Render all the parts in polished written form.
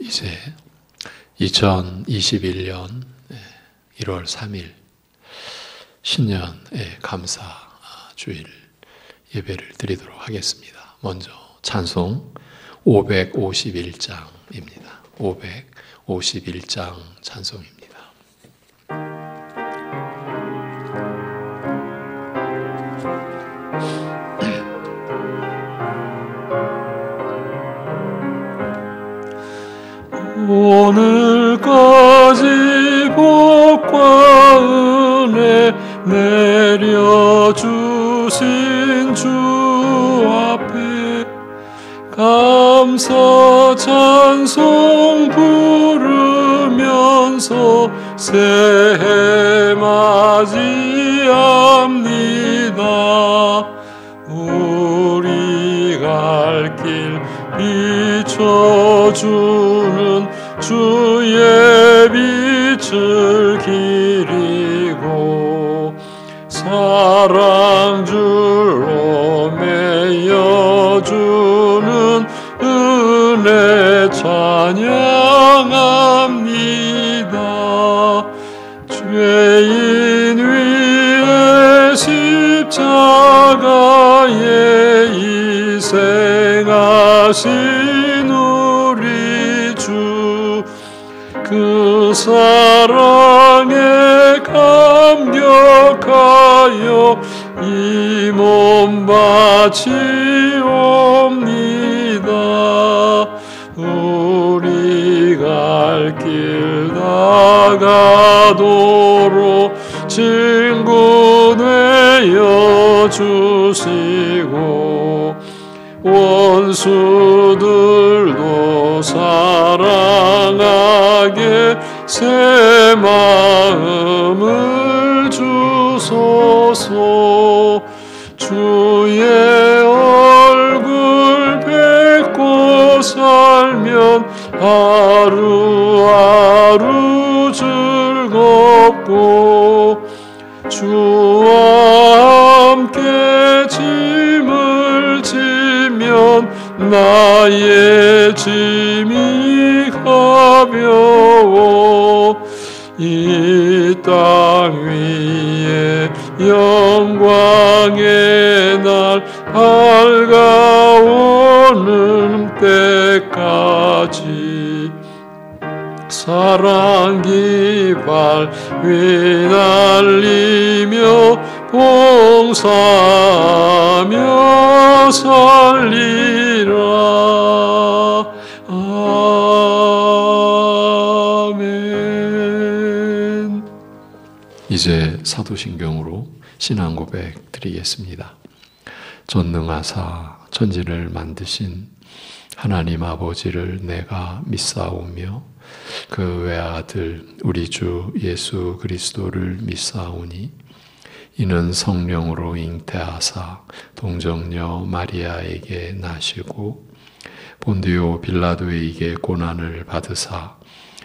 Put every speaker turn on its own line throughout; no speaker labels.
이제 2021년 1월 3일 신년의 감사 주일 예배를 드리도록 하겠습니다. 먼저 찬송 551장입니다. 551장 찬송입니다.
오늘까지 복과 은혜 내려주신 주 앞에 감사 찬송 부르면서 새해 맞이합니다. 우리 갈 길 비춰주는 주의 빛을 기리고 사랑줄로 매여주는 은혜 찬양합니다. 죄인 위에 십자가에 희생하신 우리 주, 그 사랑에 감격하여 이 몸 바치옵니다. 우리 갈 길 나가도록 친구 되어 주시고 원수들도 사랑하게 새 마음을 주소서. 주의 얼굴 뵙고 살면 하루하루 즐겁고 주와 함께 짐을 지면 나의 짐이 가벼워. 이 땅 위에 영광의 날 밝아오는 때까지 사랑 깃발 휘날리며 봉사하며 살리라. 아멘.
이제 사도신경으로 신앙 고백 드리겠습니다. 전능하사 천지를 만드신 하나님 아버지를 내가 믿사오며 그 외아들 우리 주 예수 그리스도를 믿사오니 이는 성령으로 잉태하사 동정녀 마리아에게 나시고 본디오 빌라도에게 고난을 받으사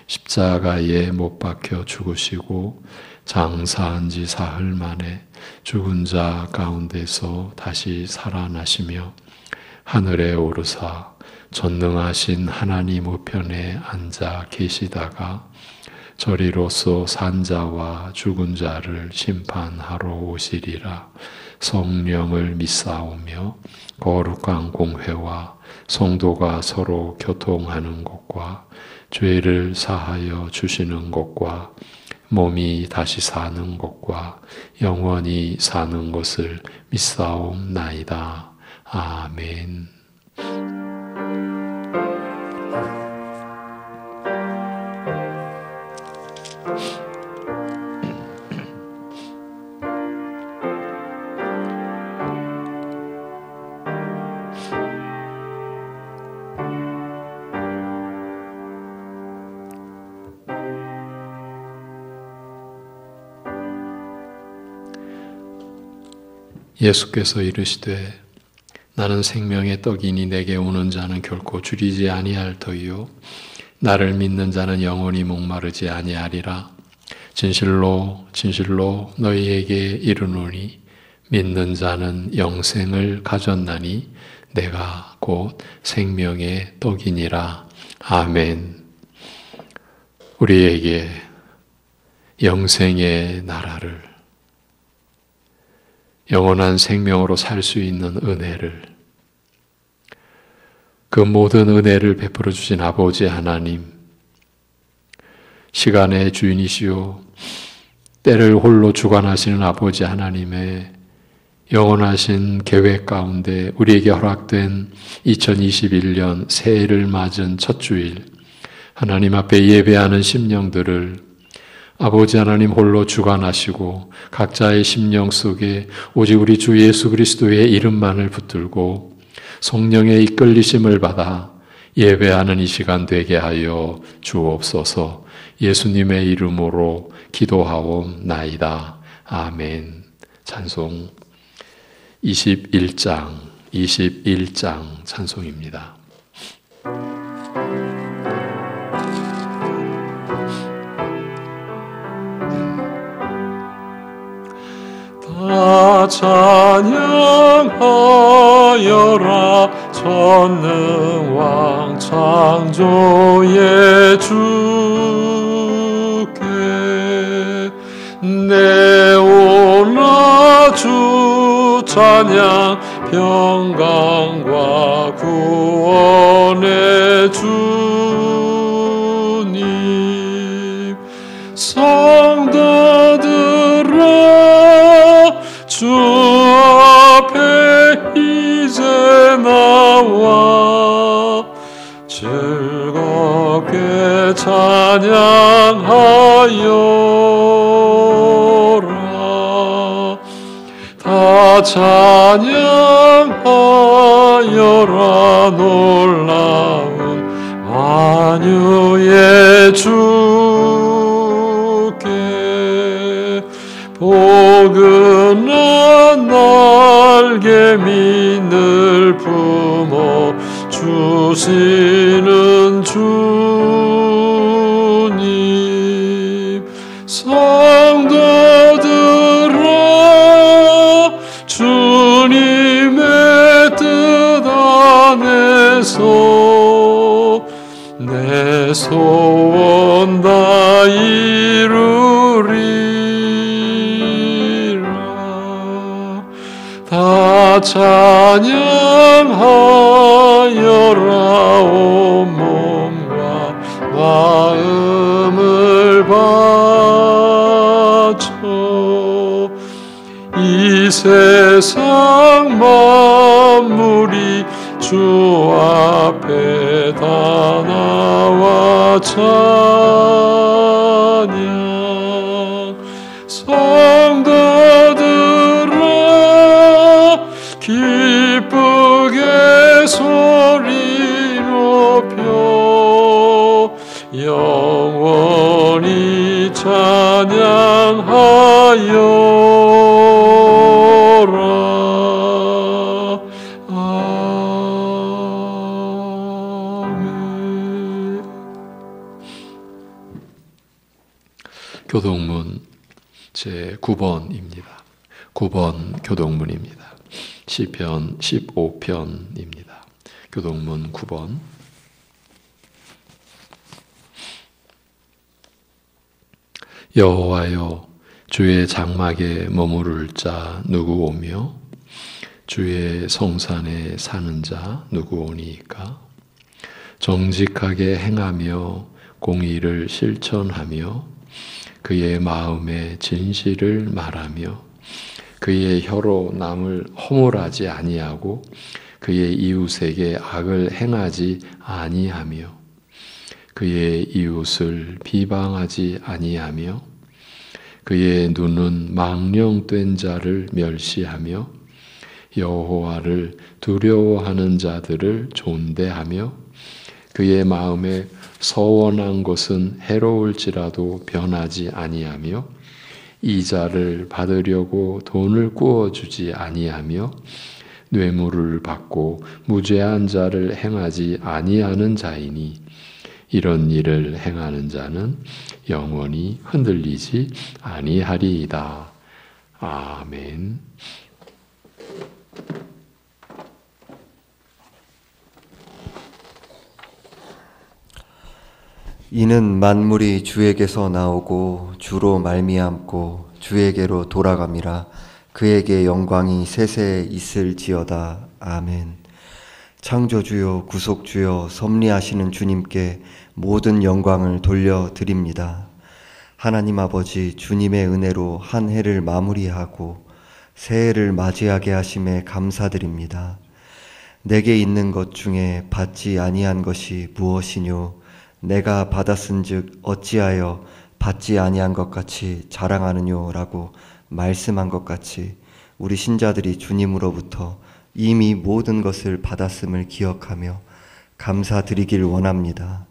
십자가에 못 박혀 죽으시고 장사한 지 사흘 만에 죽은 자 가운데서 다시 살아나시며 하늘에 오르사 전능하신 하나님 우편에 앉아 계시다가 저리로서 산 자와 죽은 자를 심판하러 오시리라. 성령을 믿사오며 거룩한 공회와 성도가 서로 교통하는 것과 죄를 사하여 주시는 것과 몸이 다시 사는 것과 영원히 사는 것을 믿사옵나이다. 아멘. 예수께서 이르시되 나는 생명의 떡이니 내게 오는 자는 결코 줄이지 아니할 터이요 나를 믿는 자는 영원히 목마르지 아니하리라. 진실로 진실로 너희에게 이르노니 믿는 자는 영생을 가졌나니 내가 곧 생명의 떡이니라. 아멘. 우리에게 영생의 나라를, 영원한 생명으로 살 수 있는 은혜를, 그 모든 은혜를 베풀어 주신 아버지 하나님, 시간의 주인이시오 때를 홀로 주관하시는 아버지 하나님의 영원하신 계획 가운데 우리에게 허락된 2021년 새해를 맞은 첫 주일, 하나님 앞에 예배하는 심령들을 아버지 하나님 홀로 주관하시고 각자의 심령 속에 오직 우리 주 예수 그리스도의 이름만을 붙들고 성령의 이끌리심을 받아 예배하는 이 시간 되게 하여 주옵소서. 예수님의 이름으로 기도하옵나이다. 아멘. 찬송 21장 찬송입니다.
다 찬양하여라 전능왕 창조의 주께 내오나 주 찬양 평강과 구원의 주님 성도들아 주 앞에 이제 나와 즐겁게 찬양하여라 다 찬양하여라 놀라운 만유의 주께 포근한 날개민을 품어 주시는 주님 성도들아 주님의 뜻 안에서 내 소원 다 이루리라 다 찬양하여라 온 몸과 마음을 바쳐 이 세상 만물이 주 앞에 다 나와 찬양 성도들아 기쁘게 소리 높여 영원히 찬양하여라 아멘.
교동문 제9번입니다. 9번 교동문입니다. 시편 15편입니다. 교동문 9번. 여호와여 주의 장막에 머무를 자 누구 오며 주의 성산에 사는 자 누구 오니이까 정직하게 행하며 공의를 실천하며 그의 마음에 진실을 말하며 그의 혀로 남을 허물하지 아니하고 그의 이웃에게 악을 행하지 아니하며 그의 이웃을 비방하지 아니하며 그의 눈은 망령된 자를 멸시하며 여호와를 두려워하는 자들을 존대하며 그의 마음에 서원한 것은 해로울지라도 변하지 아니하며 이자를 받으려고 돈을 꾸어주지 아니하며 뇌물을 받고 무죄한 자를 행하지 아니하는 자이니 이런 일을 행하는 자는 영원히 흔들리지 아니하리이다. 아멘.
이는 만물이 주에게서 나오고 주로 말미암고 주에게로 돌아감이라. 그에게 영광이 세세 있을지어다. 아멘. 창조주요 구속주요 섭리하시는 주님께 모든 영광을 돌려드립니다. 하나님 아버지, 주님의 은혜로 한 해를 마무리하고 새해를 맞이하게 하심에 감사드립니다. 내게 있는 것 중에 받지 아니한 것이 무엇이뇨? 내가 받았은즉 어찌하여 받지 아니한 것 같이 자랑하느뇨? 라고 말씀한 것 같이 우리 신자들이 주님으로부터 이미 모든 것을 받았음을 기억하며 감사드리길 원합니다.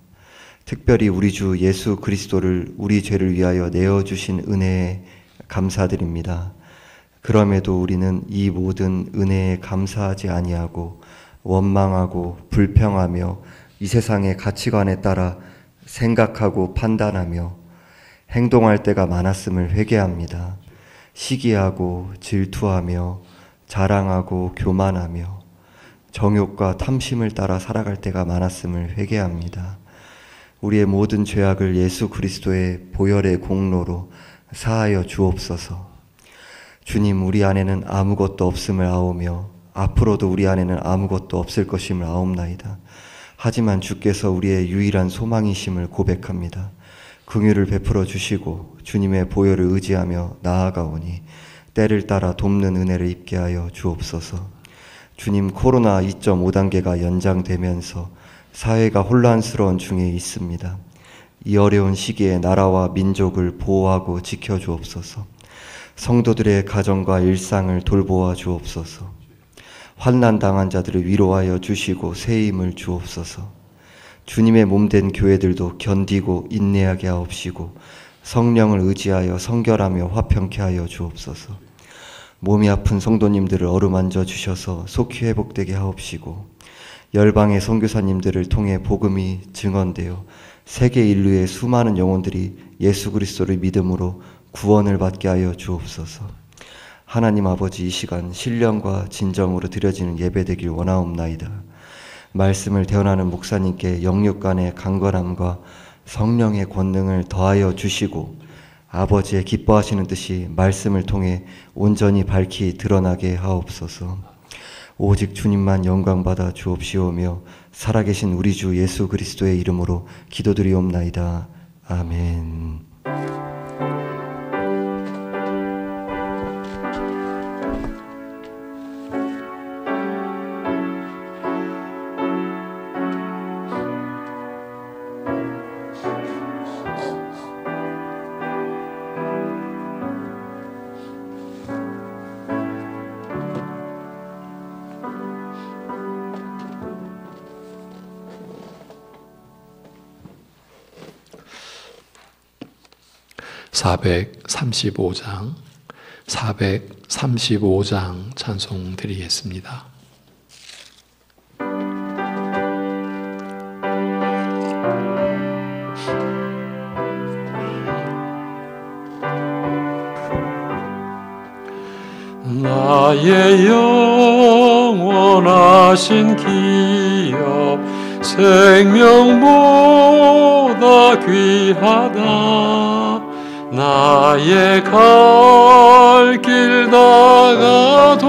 특별히 우리 주 예수 그리스도를 우리 죄를 위하여 내어주신 은혜에 감사드립니다. 그럼에도 우리는 이 모든 은혜에 감사하지 아니하고 원망하고 불평하며 이 세상의 가치관에 따라 생각하고 판단하며 행동할 때가 많았음을 회개합니다. 시기하고 질투하며 자랑하고 교만하며 정욕과 탐심을 따라 살아갈 때가 많았음을 회개합니다. 우리의 모든 죄악을 예수 그리스도의 보혈의 공로로 사하여 주옵소서. 주님, 우리 안에는 아무것도 없음을 아오며 앞으로도 우리 안에는 아무것도 없을 것임을 아옵나이다. 하지만 주께서 우리의 유일한 소망이심을 고백합니다. 긍휼을 베풀어 주시고 주님의 보혈을 의지하며 나아가오니 때를 따라 돕는 은혜를 입게 하여 주옵소서. 주님, 코로나 2.5단계가 연장되면서 사회가 혼란스러운 중에 있습니다. 이 어려운 시기에 나라와 민족을 보호하고 지켜주옵소서. 성도들의 가정과 일상을 돌보아 주옵소서. 환난 당한 자들을 위로하여 주시고 새 힘을 주옵소서. 주님의 몸된 교회들도 견디고 인내하게 하옵시고 성령을 의지하여 성결하며 화평케 하여 주옵소서. 몸이 아픈 성도님들을 어루만져 주셔서 속히 회복되게 하옵시고 열방의 선교사님들을 통해 복음이 증언되어 세계 인류의 수많은 영혼들이 예수 그리스도를 믿음으로 구원을 받게 하여 주옵소서. 하나님 아버지, 이 시간 신령과 진정으로 드려지는 예배되길 원하옵나이다. 말씀을 대언하는 목사님께 영육간의 강건함과 성령의 권능을 더하여 주시고 아버지의 기뻐하시는 뜻이 말씀을 통해 온전히 밝히 드러나게 하옵소서. 오직 주님만 영광받아 주옵시오며 살아계신 우리 주 예수 그리스도의 이름으로 기도드리옵나이다. 아멘.
(435장) 찬송 드리겠습니다.
나의 영원하신 기업 생명보다 귀하다. 나의 갈 길 다가도록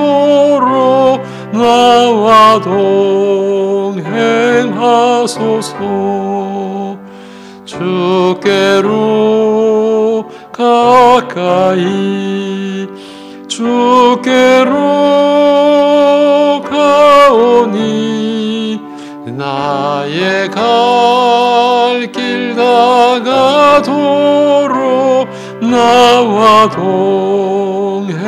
나와 동행하소서. 주께로 가까이 주께로 가오니 나의 갈 길 다가도록 나와 동행하소서.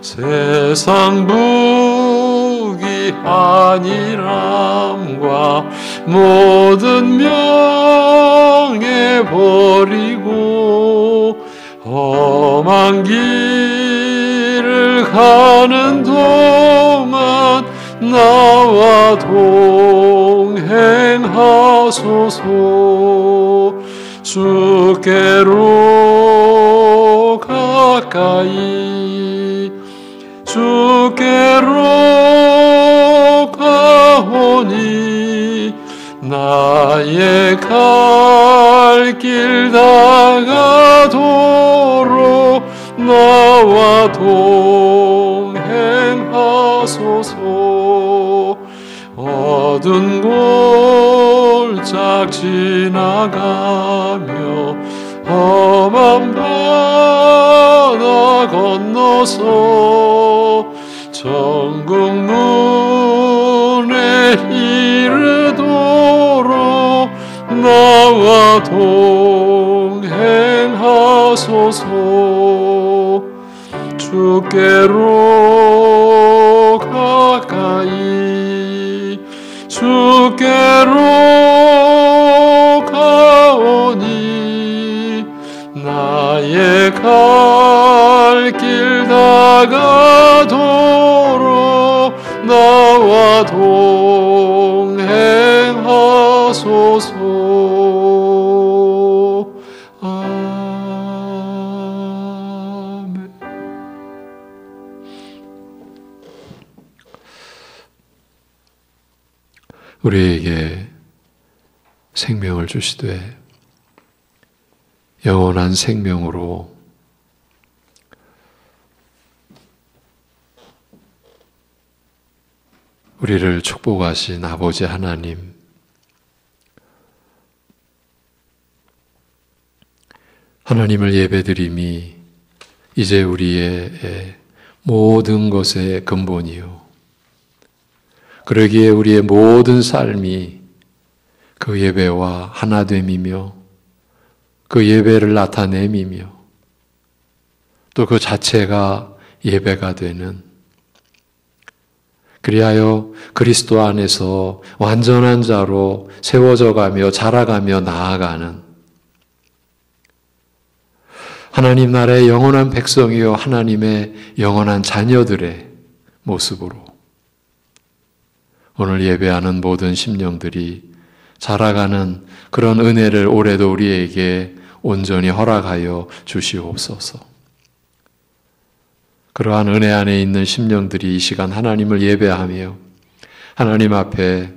세상 부귀한이람과 모든 명예 버리고 험한 길을 가는 동안 나와 동행하소서. 주께로 가까이 주께로 가오니 나의 갈 길 다가도록 나와 동행하소서. 어두운 골짝 지나가며 험한 바다 건너서 천국 문에 이르도록 나와 동행하소서. 주께로 가까이 주께로 가오니 나의 갈 길 다가도록 나와 동행하소서. 아멘.
우리에게 생명을 주시되 영원한 생명으로 우리를 축복하신 아버지 하나님, 하나님을 예배드림이 이제 우리의 모든 것의 근본이요, 그러기에 우리의 모든 삶이 그 예배와 하나됨이며 그 예배를 나타냄이며 또 그 자체가 예배가 되는, 그리하여 그리스도 안에서 완전한 자로 세워져 가며 자라가며 나아가는 하나님 나라의 영원한 백성이요 하나님의 영원한 자녀들의 모습으로 오늘 예배하는 모든 심령들이 자라가는 그런 은혜를 올해도 우리에게 온전히 허락하여 주시옵소서. 그러한 은혜 안에 있는 심령들이 이 시간 하나님을 예배하며 하나님 앞에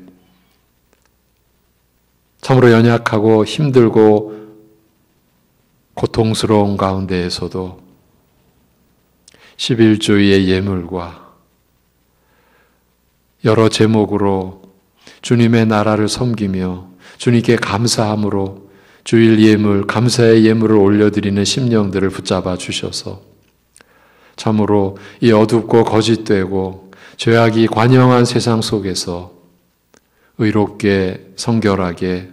참으로 연약하고 힘들고 고통스러운 가운데에서도 11조의 예물과 여러 제목으로 주님의 나라를 섬기며 주님께 감사함으로 주일 예물, 감사의 예물을 올려드리는 심령들을 붙잡아 주셔서 참으로 이 어둡고 거짓되고 죄악이 관영한 세상 속에서 의롭게 성결하게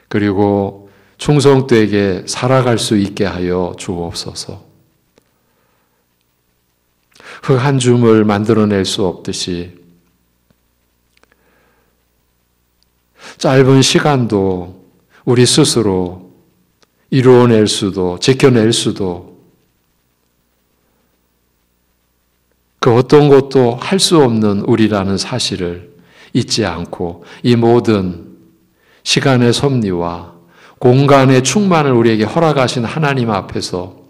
그리고 충성되게 살아갈 수 있게 하여 주옵소서. 흙 한 줌을 만들어낼 수 없듯이 짧은 시간도 우리 스스로 이루어낼 수도 지켜낼 수도 그 어떤 것도 할 수 없는 우리라는 사실을 잊지 않고 이 모든 시간의 섭리와 공간의 충만을 우리에게 허락하신 하나님 앞에서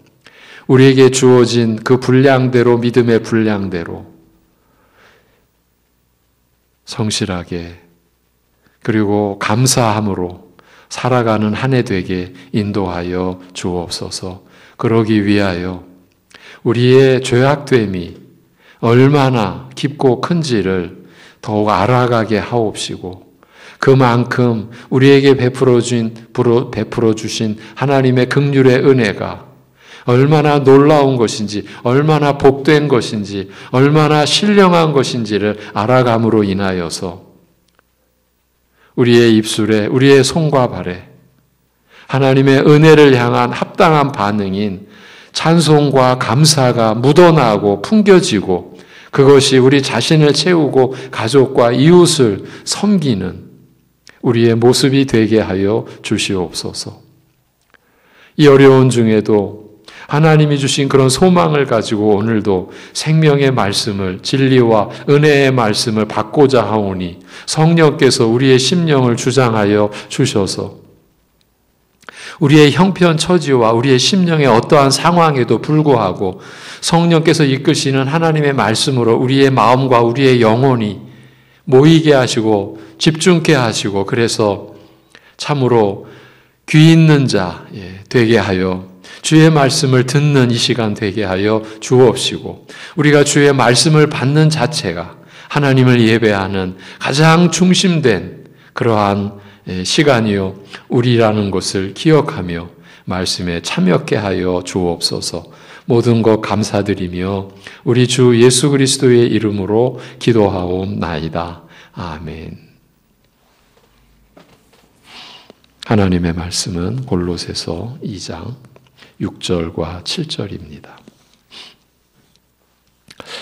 우리에게 주어진 그 분량대로 믿음의 분량대로 성실하게 그리고 감사함으로 살아가는 한 해 되게 인도하여 주옵소서. 그러기 위하여 우리의 죄악됨이 얼마나 깊고 큰지를 더욱 알아가게 하옵시고 그만큼 우리에게 베풀어 주신 하나님의 긍휼의 은혜가 얼마나 놀라운 것인지 얼마나 복된 것인지 얼마나 신령한 것인지를 알아감으로 인하여서 우리의 입술에 우리의 손과 발에 하나님의 은혜를 향한 합당한 반응인 찬송과 감사가 묻어나고 풍겨지고 그것이 우리 자신을 채우고 가족과 이웃을 섬기는 우리의 모습이 되게 하여 주시옵소서. 이 어려운 중에도 하나님이 주신 그런 소망을 가지고 오늘도 생명의 말씀을 진리와 은혜의 말씀을 받고자 하오니 성령께서 우리의 심령을 주장하여 주셔서 우리의 형편처지와 우리의 심령의 어떠한 상황에도 불구하고 성령께서 이끄시는 하나님의 말씀으로 우리의 마음과 우리의 영혼이 모이게 하시고 집중케 하시고 그래서 참으로 귀 있는 자 되게 하여 주의 말씀을 듣는 이 시간 되게 하여 주옵시고 우리가 주의 말씀을 받는 자체가 하나님을 예배하는 가장 중심된 그러한 시간이요 우리라는 것을 기억하며 말씀에 참여케 하여 주옵소서. 모든 것 감사드리며 우리 주 예수 그리스도의 이름으로 기도하옵나이다. 아멘. 하나님의 말씀은 골로새서 2장 6절과 7절입니다.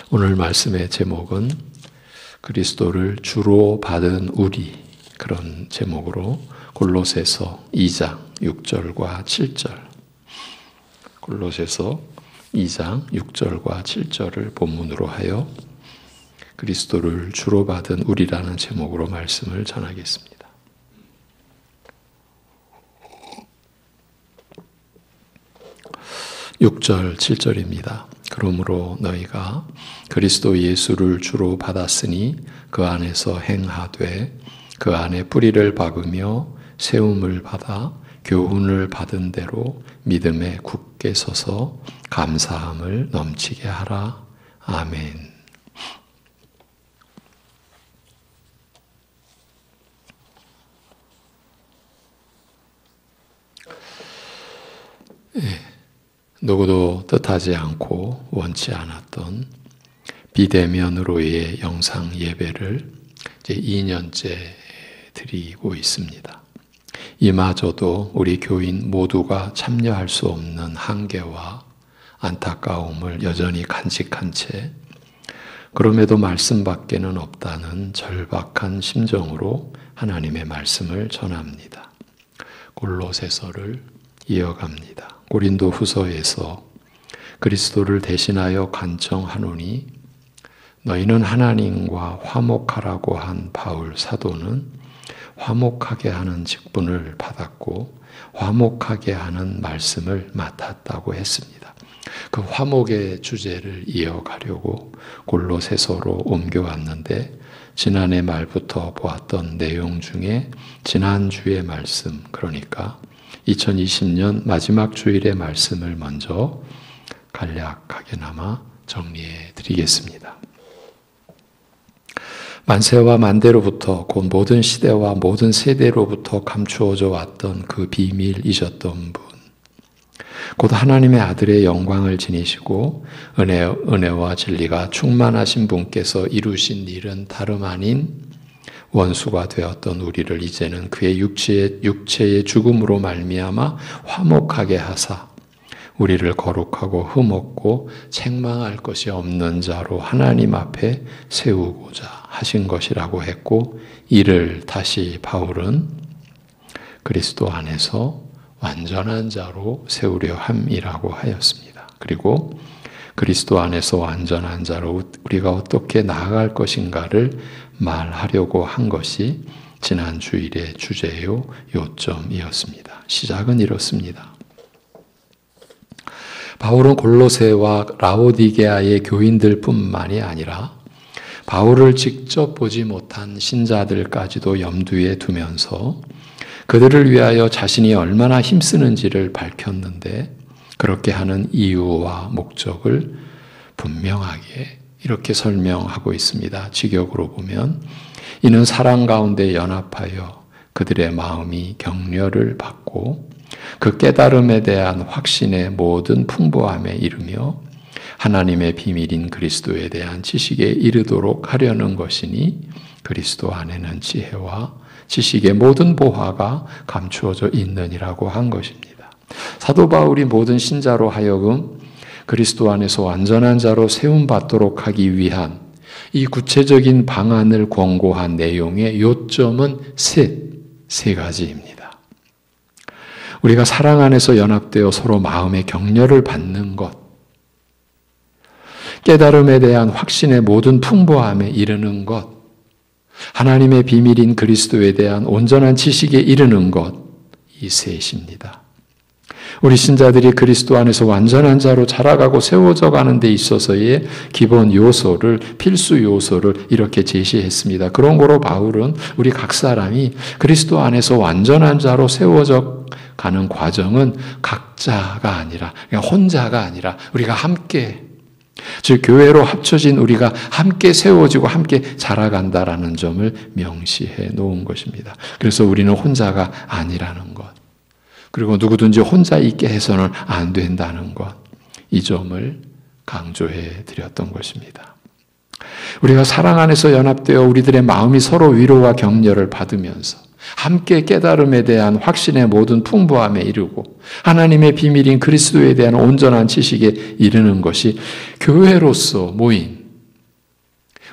오늘 말씀의 제목은 그리스도를 주로 받은 우리, 그런 제목으로 골로새서 2장 6절과 7절, 골로새서 2장 6절과 7절을 본문으로 하여 그리스도를 주로 받은 우리라는 제목으로 말씀을 전하겠습니다. 6절, 7절입니다. 그러므로 너희가 그리스도 예수를 주로 받았으니 그 안에서 행하되 그 안에 뿌리를 박으며 세움을 받아 교훈을 받은 대로 믿음에 굳게 서서 감사함을 넘치게 하라. 아멘. 누구도 뜻하지 않고 원치 않았던 비대면으로의 영상 예배를 이제 2년째 드리고 있습니다. 이마저도 우리 교인 모두가 참여할 수 없는 한계와 안타까움을 여전히 간직한 채 그럼에도 말씀밖에는 없다는 절박한 심정으로 하나님의 말씀을 전합니다. 골로새서를 이어갑니다. 고린도 후서에서 그리스도를 대신하여 간청하노니 너희는 하나님과 화목하라고 한 바울 사도는 화목하게 하는 직분을 받았고 화목하게 하는 말씀을 맡았다고 했습니다. 그 화목의 주제를 이어가려고 골로새서로 옮겨왔는데 지난해 말부터 보았던 내용 중에 지난주의 말씀, 그러니까 2020년 마지막 주일의 말씀을 먼저 간략하게나마 정리해 드리겠습니다. 만세와 만대로부터 곧 모든 시대와 모든 세대로부터 감추어져 왔던 그 비밀이셨던 분, 곧 하나님의 아들의 영광을 지니시고 은혜와 진리가 충만하신 분께서 이루신 일은 다름 아닌 원수가 되었던 우리를 이제는 그의 육체의 죽음으로 말미암아 화목하게 하사 우리를 거룩하고 흠없고 책망할 것이 없는 자로 하나님 앞에 세우고자 하신 것이라고 했고, 이를 다시 바울은 그리스도 안에서 완전한 자로 세우려 함이라고 하였습니다. 그리고 그리스도 안에서 완전한 자로 우리가 어떻게 나아갈 것인가를 말하려고 한 것이 지난 주일의 주제요 요점이었습니다. 시작은 이렇습니다. 바울은 골로새와 라오디게아의 교인들뿐만이 아니라 바울을 직접 보지 못한 신자들까지도 염두에 두면서 그들을 위하여 자신이 얼마나 힘쓰는지를 밝혔는데, 그렇게 하는 이유와 목적을 분명하게 이렇게 설명하고 있습니다. 직역으로 보면 이는 사랑 가운데 연합하여 그들의 마음이 격려를 받고 그 깨달음에 대한 확신의 모든 풍부함에 이르며 하나님의 비밀인 그리스도에 대한 지식에 이르도록 하려는 것이니 그리스도 안에는 지혜와 지식의 모든 보화가 감추어져 있느니라고 한 것입니다. 사도 바울이 모든 신자로 하여금 그리스도 안에서 완전한 자로 세움받도록 하기 위한 이 구체적인 방안을 권고한 내용의 요점은 세 가지입니다. 우리가 사랑 안에서 연합되어 서로 마음의 격려를 받는 것, 깨달음에 대한 확신의 모든 풍부함에 이르는 것, 하나님의 비밀인 그리스도에 대한 온전한 지식에 이르는 것, 이 셋입니다. 우리 신자들이 그리스도 안에서 완전한 자로 자라가고 세워져 가는 데 있어서의 기본 요소를, 필수 요소를 이렇게 제시했습니다. 그런 거로 바울은 우리 각 사람이 그리스도 안에서 완전한 자로 세워져 가는 과정은 각자가 아니라, 그러니까 혼자가 아니라 우리가 함께, 즉 교회로 합쳐진 우리가 함께 세워지고 함께 자라간다라는 점을 명시해 놓은 것입니다. 그래서 우리는 혼자가 아니라는 것, 그리고 누구든지 혼자 있게 해서는 안 된다는 것, 이 점을 강조해 드렸던 것입니다. 우리가 사랑 안에서 연합되어 우리들의 마음이 서로 위로와 격려를 받으면서 함께 깨달음에 대한 확신의 모든 풍부함에 이르고 하나님의 비밀인 그리스도에 대한 온전한 지식에 이르는 것이 교회로서 모인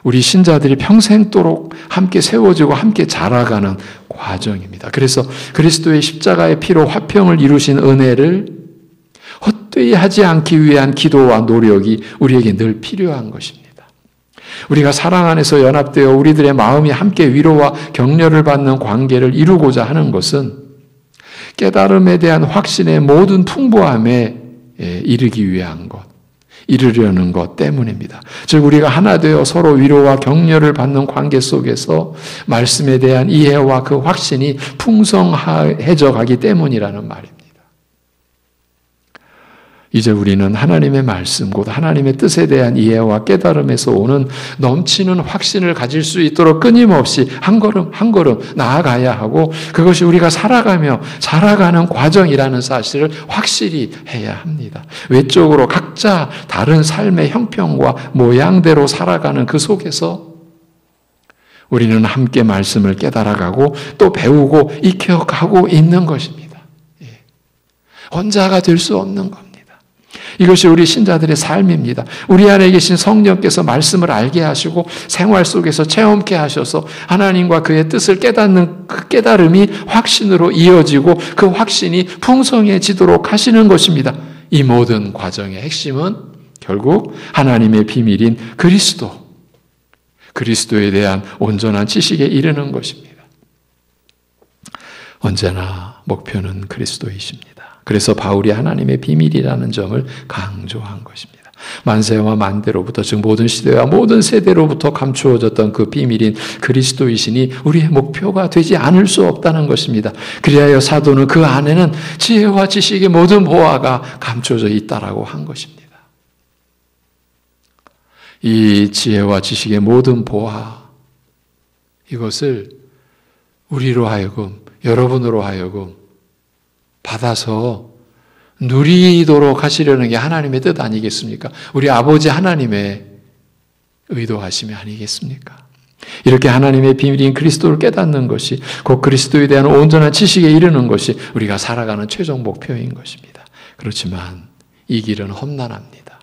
우리 신자들이 평생도록 함께 세워지고 함께 자라가는 과정입니다. 그래서 그리스도의 십자가의 피로 화평을 이루신 은혜를 헛되이 하지 않기 위한 기도와 노력이 우리에게 늘 필요한 것입니다. 우리가 사랑 안에서 연합되어 우리들의 마음이 함께 위로와 격려를 받는 관계를 이루고자 하는 것은 깨달음에 대한 확신의 모든 풍부함에 이르기 위한 것, 이르려는 것 때문입니다. 즉 우리가 하나 되어 서로 위로와 격려를 받는 관계 속에서 말씀에 대한 이해와 그 확신이 풍성해져 가기 때문이라는 말입니다. 이제 우리는 하나님의 말씀, 곧 하나님의 뜻에 대한 이해와 깨달음에서 오는 넘치는 확신을 가질 수 있도록 끊임없이 한 걸음 한 걸음 나아가야 하고, 그것이 우리가 살아가며 자라가는 과정이라는 사실을 확실히 해야 합니다. 외적으로 각자 다른 삶의 형편과 모양대로 살아가는 그 속에서 우리는 함께 말씀을 깨달아가고 또 배우고 익혀가고 있는 것입니다. 혼자가 될 수 없는 겁니다. 이것이 우리 신자들의 삶입니다. 우리 안에 계신 성령께서 말씀을 알게 하시고 생활 속에서 체험케 하셔서 하나님과 그의 뜻을 깨닫는 그 깨달음이 확신으로 이어지고 그 확신이 풍성해지도록 하시는 것입니다. 이 모든 과정의 핵심은 결국 하나님의 비밀인 그리스도에 대한 온전한 지식에 이르는 것입니다. 언제나 목표는 그리스도이십니다. 그래서 바울이 하나님의 비밀이라는 점을 강조한 것입니다. 만세와 만대로부터, 즉 모든 시대와 모든 세대로부터 감추어졌던 그 비밀인 그리스도이시니 우리의 목표가 되지 않을 수 없다는 것입니다. 그리하여 사도는 그 안에는 지혜와 지식의 모든 보화가 감춰져 있다라고 한 것입니다. 이 지혜와 지식의 모든 보화, 이것을 우리로 하여금, 여러분으로 하여금 받아서 누리도록 하시려는 게 하나님의 뜻 아니겠습니까? 우리 아버지 하나님의 의도하심이 아니겠습니까? 이렇게 하나님의 비밀인 그리스도를 깨닫는 것이, 곧 그리스도에 대한 온전한 지식에 이르는 것이 우리가 살아가는 최종 목표인 것입니다. 그렇지만 이 길은 험난합니다.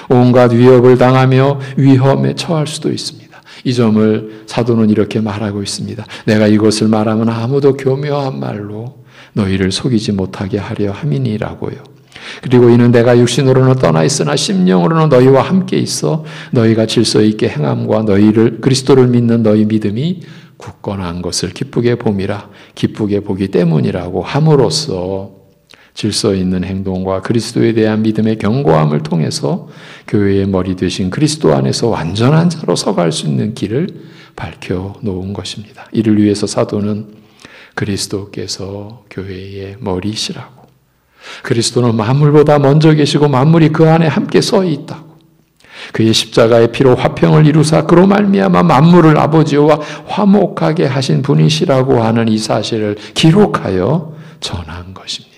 온갖 위협을 당하며 위험에 처할 수도 있습니다. 이 점을 사도는 이렇게 말하고 있습니다. 내가 이것을 말하면 아무도 교묘한 말로 너희를 속이지 못하게 하려 함이니라고요. 그리고 이는 내가 육신으로는 떠나 있으나 심령으로는 너희와 함께 있어 너희가 질서 있게 행함과 너희를 그리스도를 믿는 너희 믿음이 굳건한 것을 기쁘게 봄이라, 기쁘게 보기 때문이라고 함으로써 질서 있는 행동과 그리스도에 대한 믿음의 견고함을 통해서 교회의 머리 되신 그리스도 안에서 완전한 자로 서갈 수 있는 길을 밝혀 놓은 것입니다. 이를 위해서 사도는 그리스도께서 교회의 머리시라고, 그리스도는 만물보다 먼저 계시고 만물이 그 안에 함께 서 있다고, 그의 십자가의 피로 화평을 이루사 그로 말미암아 만물을 아버지와 화목하게 하신 분이시라고 하는 이 사실을 기록하여 전한 것입니다.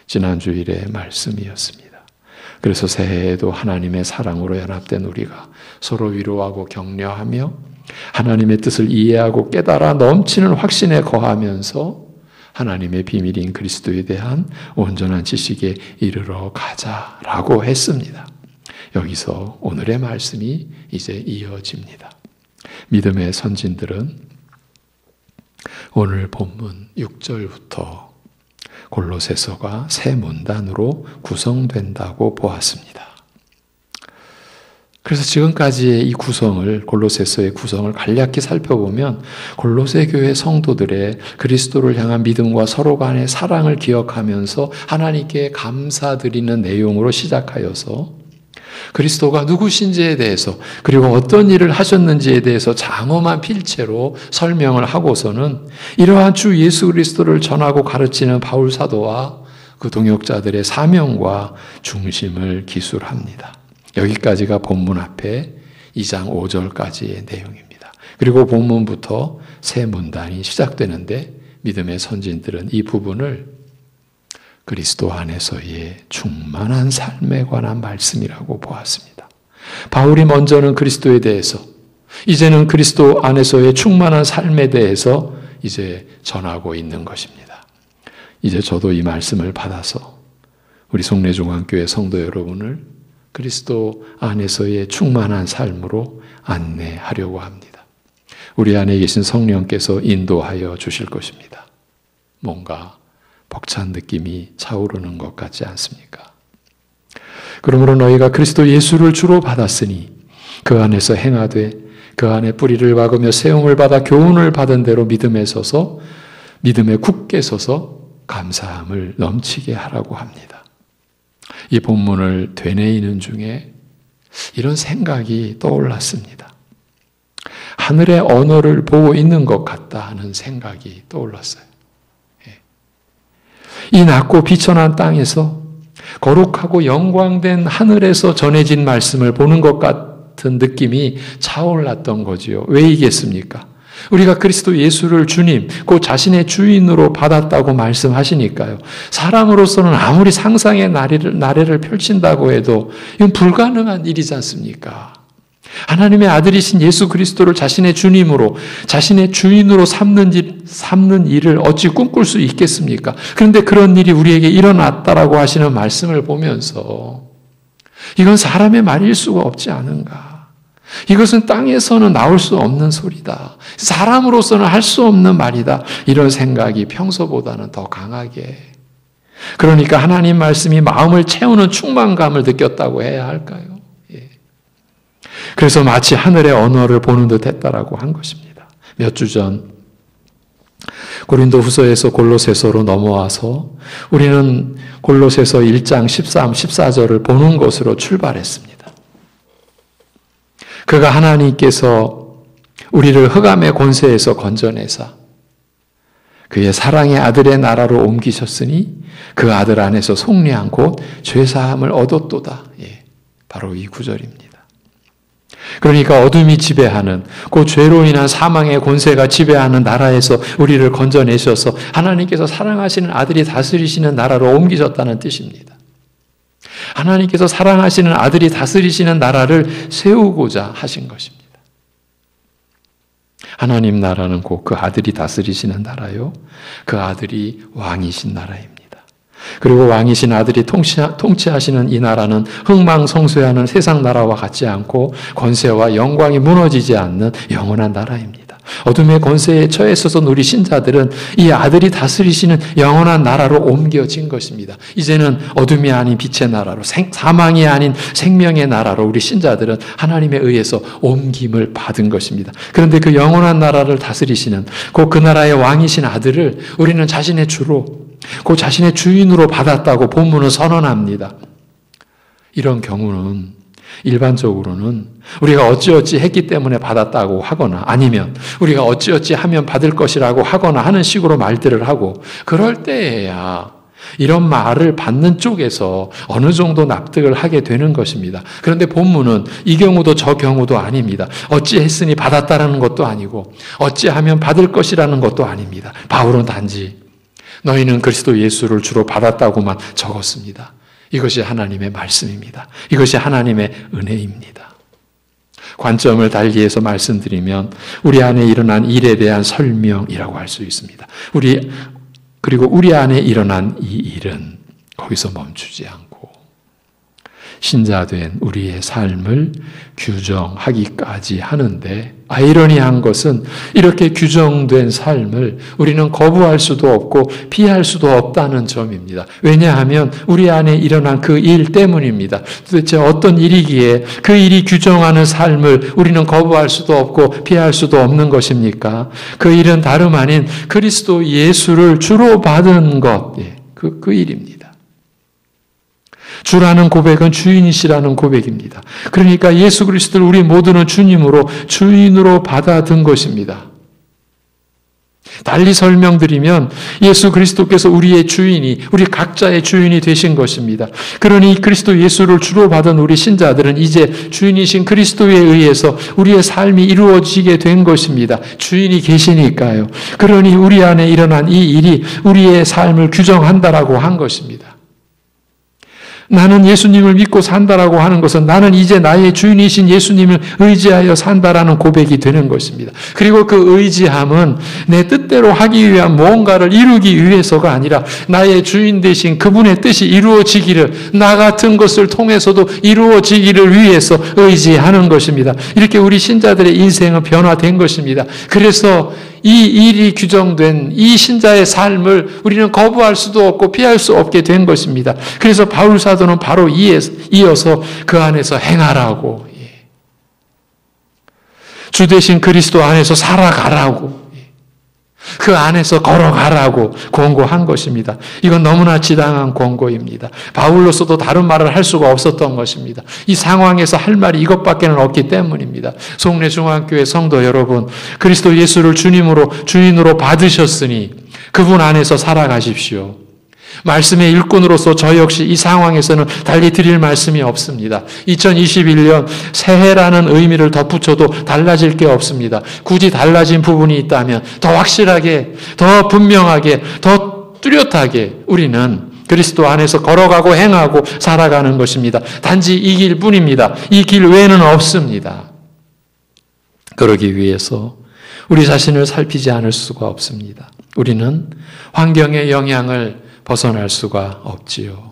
지난 주일의 말씀이었습니다. 그래서 새해에도 하나님의 사랑으로 연합된 우리가 서로 위로하고 격려하며 하나님의 뜻을 이해하고 깨달아 넘치는 확신에 거하면서 하나님의 비밀인 그리스도에 대한 온전한 지식에 이르러 가자라고 했습니다. 여기서 오늘의 말씀이 이제 이어집니다. 믿음의 선진들은 오늘 본문 6절부터 골로새서가 세 문단으로 구성된다고 보았습니다. 그래서 지금까지의 이 구성을, 골로새서의 구성을 간략히 살펴보면 골로새 교회 성도들의 그리스도를 향한 믿음과 서로 간의 사랑을 기억하면서 하나님께 감사드리는 내용으로 시작하여서 그리스도가 누구신지에 대해서 그리고 어떤 일을 하셨는지에 대해서 장엄한 필체로 설명을 하고서는 이러한 주 예수 그리스도를 전하고 가르치는 바울 사도와 그 동역자들의 사명과 중심을 기술합니다. 여기까지가 본문 앞에 2장 5절까지의 내용입니다. 그리고 본문부터 새 문단이 시작되는데 믿음의 선진들은 이 부분을 그리스도 안에서의 충만한 삶에 관한 말씀이라고 보았습니다. 바울이 먼저는 그리스도에 대해서, 이제는 그리스도 안에서의 충만한 삶에 대해서 이제 전하고 있는 것입니다. 이제 저도 이 말씀을 받아서 우리 송내중앙교회 성도 여러분을 그리스도 안에서의 충만한 삶으로 안내하려고 합니다. 우리 안에 계신 성령께서 인도하여 주실 것입니다. 뭔가 벅찬 느낌이 차오르는 것 같지 않습니까? 그러므로 너희가 그리스도 예수를 주로 받았으니 그 안에서 행하되 그 안에 뿌리를 박으며 세움을 받아 교훈을 받은 대로 믿음에 서서 믿음에 굳게 서서 감사함을 넘치게 하라고 합니다. 이 본문을 되뇌이는 중에 이런 생각이 떠올랐습니다. 하늘의 언어를 보고 있는 것 같다 하는 생각이 떠올랐어요. 이 낮고 비천한 땅에서 거룩하고 영광된 하늘에서 전해진 말씀을 보는 것 같은 느낌이 차올랐던 거지요. 왜이겠습니까? 우리가 그리스도 예수를 주님, 곧 자신의 주인으로 받았다고 말씀하시니까요. 사람으로서는 아무리 상상의 나래를 펼친다고 해도 이건 불가능한 일이지 않습니까? 하나님의 아들이신 예수 그리스도를 자신의 주님으로, 자신의 주인으로 삼는 일을 어찌 꿈꿀 수 있겠습니까? 그런데 그런 일이 우리에게 일어났다라고 하시는 말씀을 보면서 이건 사람의 말일 수가 없지 않은가? 이것은 땅에서는 나올 수 없는 소리다. 사람으로서는 할 수 없는 말이다. 이런 생각이 평소보다는 더 강하게. 그러니까 하나님 말씀이 마음을 채우는 충만감을 느꼈다고 해야 할까요? 예. 그래서 마치 하늘의 언어를 보는 듯 했다라고 한 것입니다. 몇 주 전 고린도 후서에서 골로새서로 넘어와서 우리는 골로새서 1장 13, 14절을 보는 것으로 출발했습니다. 그가 하나님께서 우리를 흑암의 권세에서 건져내사 그의 사랑의 아들의 나라로 옮기셨으니 그 아들 안에서 속량한 곧 죄사함을 얻었도다. 예, 바로 이 구절입니다. 그러니까 어둠이 지배하는 그 죄로 인한 사망의 권세가 지배하는 나라에서 우리를 건져내셔서 하나님께서 사랑하시는 아들이 다스리시는 나라로 옮기셨다는 뜻입니다. 하나님께서 사랑하시는 아들이 다스리시는 나라를 세우고자 하신 것입니다. 하나님 나라는 곧 그 아들이 다스리시는 나라요. 그 아들이 왕이신 나라입니다. 그리고 왕이신 아들이 통치하시는 이 나라는 흥망성쇠하는 세상 나라와 같지 않고 권세와 영광이 무너지지 않는 영원한 나라입니다. 어둠의 권세에 처했어서 누리신 자들은 이 아들이 다스리시는 영원한 나라로 옮겨진 것입니다. 이제는 어둠이 아닌 빛의 나라로, 사망이 아닌 생명의 나라로 우리 신자들은 하나님에 의해서 옮김을 받은 것입니다. 그런데 그 영원한 나라를 다스리시는 그 나라의 왕이신 아들을 우리는 자신의 주로, 그 자신의 주인으로 받았다고 본문은 선언합니다. 이런 경우는 일반적으로는 우리가 어찌어찌 했기 때문에 받았다고 하거나 아니면 우리가 어찌어찌 하면 받을 것이라고 하거나 하는 식으로 말들을 하고 그럴 때에야 이런 말을 받는 쪽에서 어느 정도 납득을 하게 되는 것입니다. 그런데 본문은 이 경우도 저 경우도 아닙니다. 어찌했으니 받았다라는 것도 아니고 어찌하면 받을 것이라는 것도 아닙니다. 바울은 단지 너희는 그리스도 예수를 주로 받았다고만 적었습니다. 이것이 하나님의 말씀입니다. 이것이 하나님의 은혜입니다. 관점을 달리해서 말씀드리면 우리 안에 일어난 일에 대한 설명이라고 할 수 있습니다. 그리고 우리 안에 일어난 이 일은 거기서 멈추지 않고 신자된 우리의 삶을 규정하기까지 하는데, 아이러니한 것은 이렇게 규정된 삶을 우리는 거부할 수도 없고 피할 수도 없다는 점입니다. 왜냐하면 우리 안에 일어난 그 일 때문입니다. 도대체 어떤 일이기에 그 일이 규정하는 삶을 우리는 거부할 수도 없고 피할 수도 없는 것입니까? 그 일은 다름 아닌 그리스도 예수를 주로 받은 것, 그 일입니다. 주라는 고백은 주인이시라는 고백입니다. 그러니까 예수 그리스도를 우리 모두는 주인으로 받아든 것입니다. 달리 설명드리면 예수 그리스도께서 우리의 주인이, 우리 각자의 주인이 되신 것입니다. 그러니 그리스도 예수를 주로 받은 우리 신자들은 이제 주인이신 그리스도에 의해서 우리의 삶이 이루어지게 된 것입니다. 주인이 계시니까요. 그러니 우리 안에 일어난 이 일이 우리의 삶을 규정한다라고 한 것입니다. 나는 예수님을 믿고 산다라고 하는 것은 나는 이제 나의 주인이신 예수님을 의지하여 산다라는 고백이 되는 것입니다. 그리고 그 의지함은 내 뜻대로 하기 위한 무언가를 이루기 위해서가 아니라 나의 주인 되신 그분의 뜻이 이루어지기를, 나 같은 것을 통해서도 이루어지기를 위해서 의지하는 것입니다. 이렇게 우리 신자들의 인생은 변화된 것입니다. 그래서 이 일이 규정된 이 신자의 삶을 우리는 거부할 수도 없고 피할 수 없게 된 것입니다. 그래서 바울 사도는 바로 이어서 그 안에서 행하라고, 주 대신 그리스도 안에서 살아가라고, 그 안에서 걸어가라고 권고한 것입니다. 이건 너무나 지당한 권고입니다. 바울로서도 다른 말을 할 수가 없었던 것입니다. 이 상황에서 할 말이 이것밖에는 없기 때문입니다. 송내중앙교회 성도 여러분, 그리스도 예수를 주인으로 받으셨으니 그분 안에서 살아가십시오. 말씀의 일꾼으로서 저 역시 이 상황에서는 달리 드릴 말씀이 없습니다. 2021년 새해라는 의미를 덧붙여도 달라질 게 없습니다. 굳이 달라진 부분이 있다면 더 확실하게, 더 분명하게, 더 뚜렷하게 우리는 그리스도 안에서 걸어가고 행하고 살아가는 것입니다. 단지 이 길뿐입니다. 이 길 외에는 없습니다. 그러기 위해서 우리 자신을 살피지 않을 수가 없습니다. 우리는 환경의 영향을 벗어날 수가 없지요.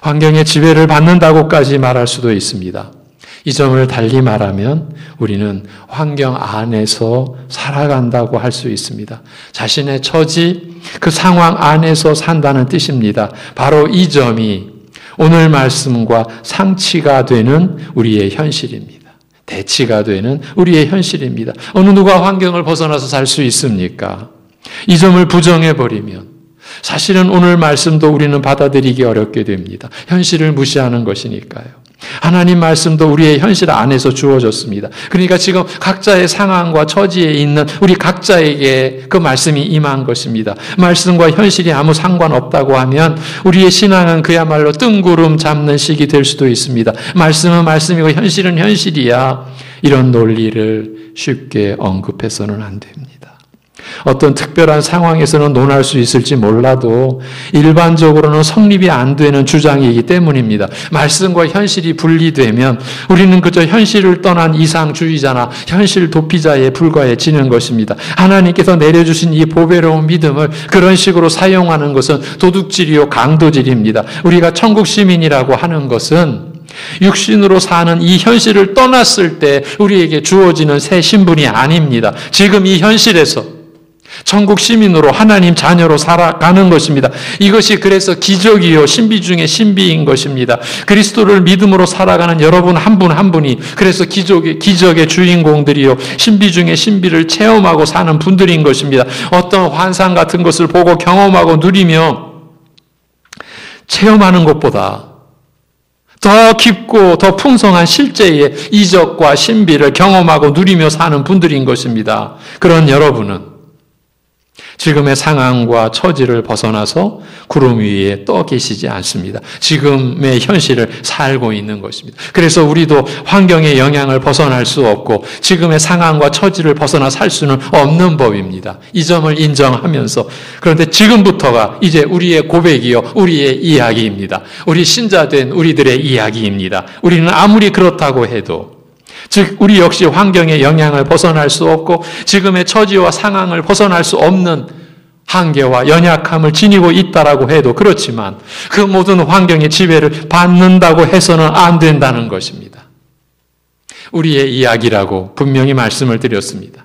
환경의 지배를 받는다고까지 말할 수도 있습니다. 이 점을 달리 말하면 우리는 환경 안에서 살아간다고 할 수 있습니다. 자신의 처지, 그 상황 안에서 산다는 뜻입니다. 바로 이 점이 오늘 말씀과 상치가 되는 우리의 현실입니다. 대치가 되는 우리의 현실입니다. 어느 누가 환경을 벗어나서 살 수 있습니까? 이 점을 부정해버리면 사실은 오늘 말씀도 우리는 받아들이기 어렵게 됩니다. 현실을 무시하는 것이니까요. 하나님 말씀도 우리의 현실 안에서 주어졌습니다. 그러니까 지금 각자의 상황과 처지에 있는 우리 각자에게 그 말씀이 임한 것입니다. 말씀과 현실이 아무 상관없다고 하면 우리의 신앙은 그야말로 뜬구름 잡는 식이 될 수도 있습니다. 말씀은 말씀이고 현실은 현실이야. 이런 논리를 쉽게 언급해서는 안 됩니다. 어떤 특별한 상황에서는 논할 수 있을지 몰라도 일반적으로는 성립이 안 되는 주장이기 때문입니다. 말씀과 현실이 분리되면 우리는 그저 현실을 떠난 이상주의자나 현실 도피자에 불과해지는 것입니다. 하나님께서 내려주신 이 보배로운 믿음을 그런 식으로 사용하는 것은 도둑질이요 강도질입니다. 우리가 천국 시민이라고 하는 것은 육신으로 사는 이 현실을 떠났을 때 우리에게 주어지는 새 신분이 아닙니다. 지금 이 현실에서 천국 시민으로 하나님 자녀로 살아가는 것입니다. 이것이 그래서 기적이요 신비 중에 신비인 것입니다. 그리스도를 믿음으로 살아가는 여러분 한 분 한 분이 그래서 기적의 주인공들이요 신비 중에 신비를 체험하고 사는 분들인 것입니다. 어떤 환상 같은 것을 보고 경험하고 누리며 체험하는 것보다 더 깊고 더 풍성한 실제의 이적과 신비를 경험하고 누리며 사는 분들인 것입니다. 그런 여러분은 지금의 상황과 처지를 벗어나서 구름 위에 떠 계시지 않습니다. 지금의 현실을 살고 있는 것입니다. 그래서 우리도 환경의 영향을 벗어날 수 없고 지금의 상황과 처지를 벗어나 살 수는 없는 법입니다. 이 점을 인정하면서 그런데 지금부터가 이제 우리의 고백이요 우리의 이야기입니다. 우리 신자된 우리들의 이야기입니다. 우리는 아무리 그렇다고 해도 즉 우리 역시 환경의 영향을 벗어날 수 없고 지금의 처지와 상황을 벗어날 수 없는 한계와 연약함을 지니고 있다라고 해도 그렇지만 그 모든 환경의 지배를 받는다고 해서는 안 된다는 것입니다. 우리의 이야기라고 분명히 말씀을 드렸습니다.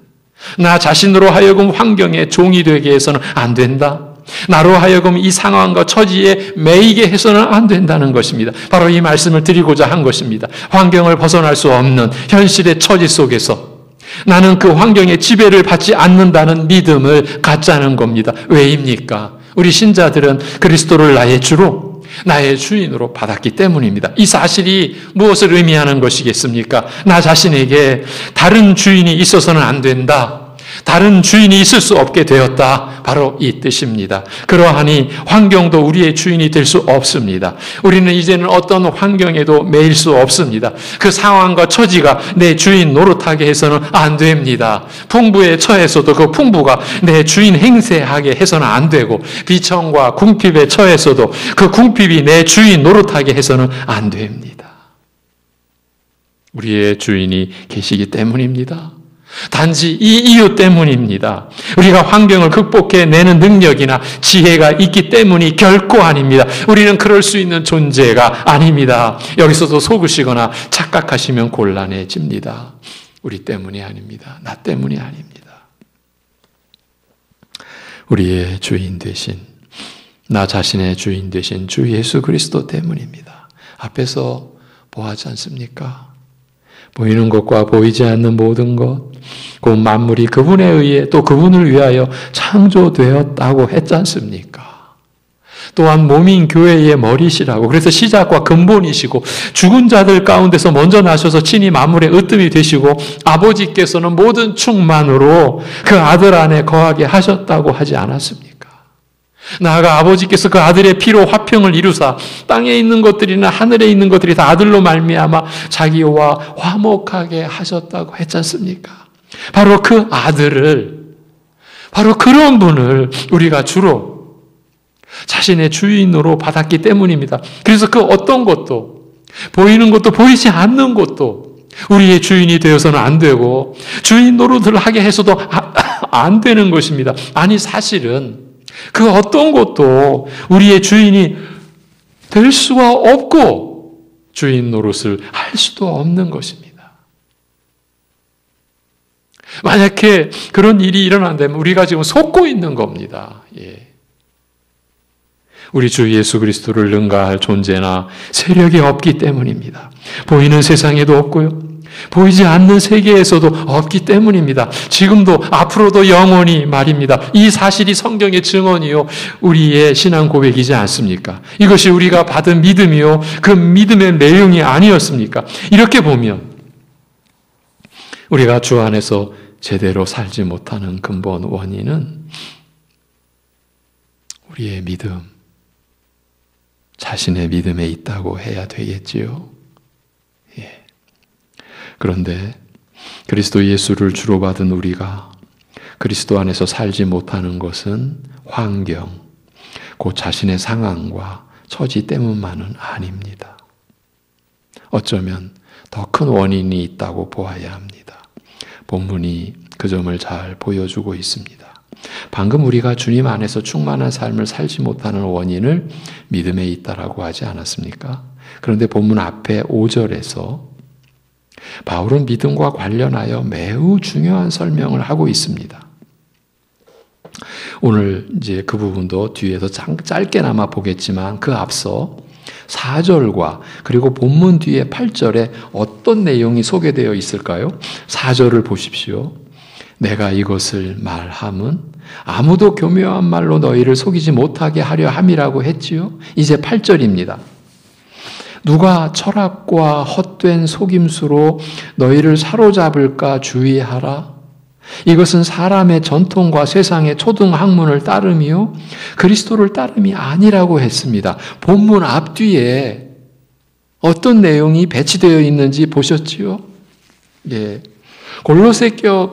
나 자신으로 하여금 환경의 종이 되게 해서는 안 된다. 나로 하여금 이 상황과 처지에 매이게 해서는 안 된다는 것입니다. 바로 이 말씀을 드리고자 한 것입니다. 환경을 벗어날 수 없는 현실의 처지 속에서 나는 그 환경의 지배를 받지 않는다는 믿음을 갖자는 겁니다. 왜입니까? 우리 신자들은 그리스도를 나의 주로, 나의 주인으로 받았기 때문입니다. 이 사실이 무엇을 의미하는 것이겠습니까? 나 자신에게 다른 주인이 있어서는 안 된다. 다른 주인이 있을 수 없게 되었다. 바로 이 뜻입니다. 그러하니 환경도 우리의 주인이 될 수 없습니다. 우리는 이제는 어떤 환경에도 매일 수 없습니다. 그 상황과 처지가 내 주인 노릇하게 해서는 안 됩니다. 풍부에 처해서도 그 풍부가 내 주인 행세하게 해서는 안 되고, 비천과 궁핍에 처해서도 그 궁핍이 내 주인 노릇하게 해서는 안 됩니다. 우리의 주인이 계시기 때문입니다. 단지 이 이유 때문입니다. 우리가 환경을 극복해내는 능력이나 지혜가 있기 때문이 결코 아닙니다. 우리는 그럴 수 있는 존재가 아닙니다. 여기서도 속으시거나 착각하시면 곤란해집니다. 우리 때문이 아닙니다. 나 때문이 아닙니다. 우리의 주인 되신, 나 자신의 주인 되신 주 예수 그리스도 때문입니다. 앞에서 보았지 않습니까? 보이는 것과 보이지 않는 모든 것, 그 만물이 그분에 의해 또 그분을 위하여 창조되었다고 했지 않습니까? 또한 몸인 교회의 머리시라고, 그래서 시작과 근본이시고 죽은 자들 가운데서 먼저 나셔서 친히 만물의 으뜸이 되시고 아버지께서는 모든 충만으로 그 아들 안에 거하게 하셨다고 하지 않았습니까? 나아가 아버지께서 그 아들의 피로 화평을 이루사 땅에 있는 것들이나 하늘에 있는 것들이 다 아들로 말미암아 자기와 화목하게 하셨다고 했지 않습니까? 바로 그 아들을, 바로 그런 분을 우리가 주로 자신의 주인으로 받았기 때문입니다. 그래서 그 어떤 것도, 보이는 것도 보이지 않는 것도 우리의 주인이 되어서는 안 되고 주인 노릇을 하게 해서도 안 되는 것입니다. 아니, 사실은 그 어떤 것도 우리의 주인이 될 수가 없고 주인 노릇을 할 수도 없는 것입니다. 만약에 그런 일이 일어난다면 우리가 지금 속고 있는 겁니다. 예. 우리 주 예수 그리스도를 능가할 존재나 세력이 없기 때문입니다. 보이는 세상에도 없고요, 보이지 않는 세계에서도 없기 때문입니다. 지금도 앞으로도 영원히 말입니다. 이 사실이 성경의 증언이요, 우리의 신앙 고백이지 않습니까? 이것이 우리가 받은 믿음이요, 그 믿음의 내용이 아니었습니까? 이렇게 보면 우리가 주 안에서 제대로 살지 못하는 근본 원인은 우리의 믿음, 자신의 믿음에 있다고 해야 되겠지요. 예. 그런데 그리스도 예수를 주로 받은 우리가 그리스도 안에서 살지 못하는 것은 환경, 곧 자신의 상황과 처지 때문만은 아닙니다. 어쩌면 더 큰 원인이 있다고 보아야 합니다. 본문이 그 점을 잘 보여주고 있습니다. 방금 우리가 주님 안에서 충만한 삶을 살지 못하는 원인을 믿음에 있다라고 하지 않았습니까? 그런데 본문 앞에 5절에서 바울은 믿음과 관련하여 매우 중요한 설명을 하고 있습니다. 오늘 이제 그 부분도 뒤에서 짧게나마 보겠지만 그 앞서 4절과 그리고 본문 뒤에 8절에 어떤 내용이 소개되어 있을까요? 4절을 보십시오. 내가 이것을 말함은 아무도 교묘한 말로 너희를 속이지 못하게 하려 함이라고 했지요. 이제 8절입니다. 누가 철학과 헛된 속임수로 너희를 사로잡을까 주의하라. 이것은 사람의 전통과 세상의 초등학문을 따름이요 그리스도를 따름이 아니라고 했습니다. 본문 앞뒤에 어떤 내용이 배치되어 있는지 보셨지요? 예. 골로새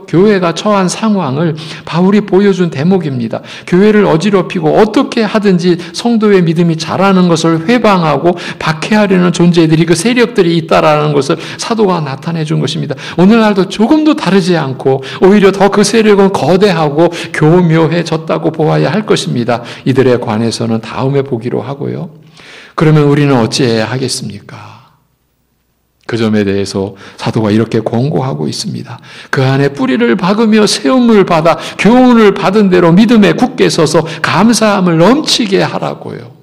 교회가 처한 상황을 바울이 보여준 대목입니다. 교회를 어지럽히고 어떻게 하든지 성도의 믿음이 자라는 것을 회방하고 박해하려는 존재들이, 그 세력들이 있다라는 것을 사도가 나타내 준 것입니다. 오늘날도 조금도 다르지 않고 오히려 더 그 세력은 거대하고 교묘해졌다고 보아야 할 것입니다. 이들에 관해서는 다음에 보기로 하고요. 그러면 우리는 어찌해야 하겠습니까? 그 점에 대해서 사도가 이렇게 권고하고 있습니다. 그 안에 뿌리를 박으며 세움을 받아 교훈을 받은 대로 믿음에 굳게 서서 감사함을 넘치게 하라고요.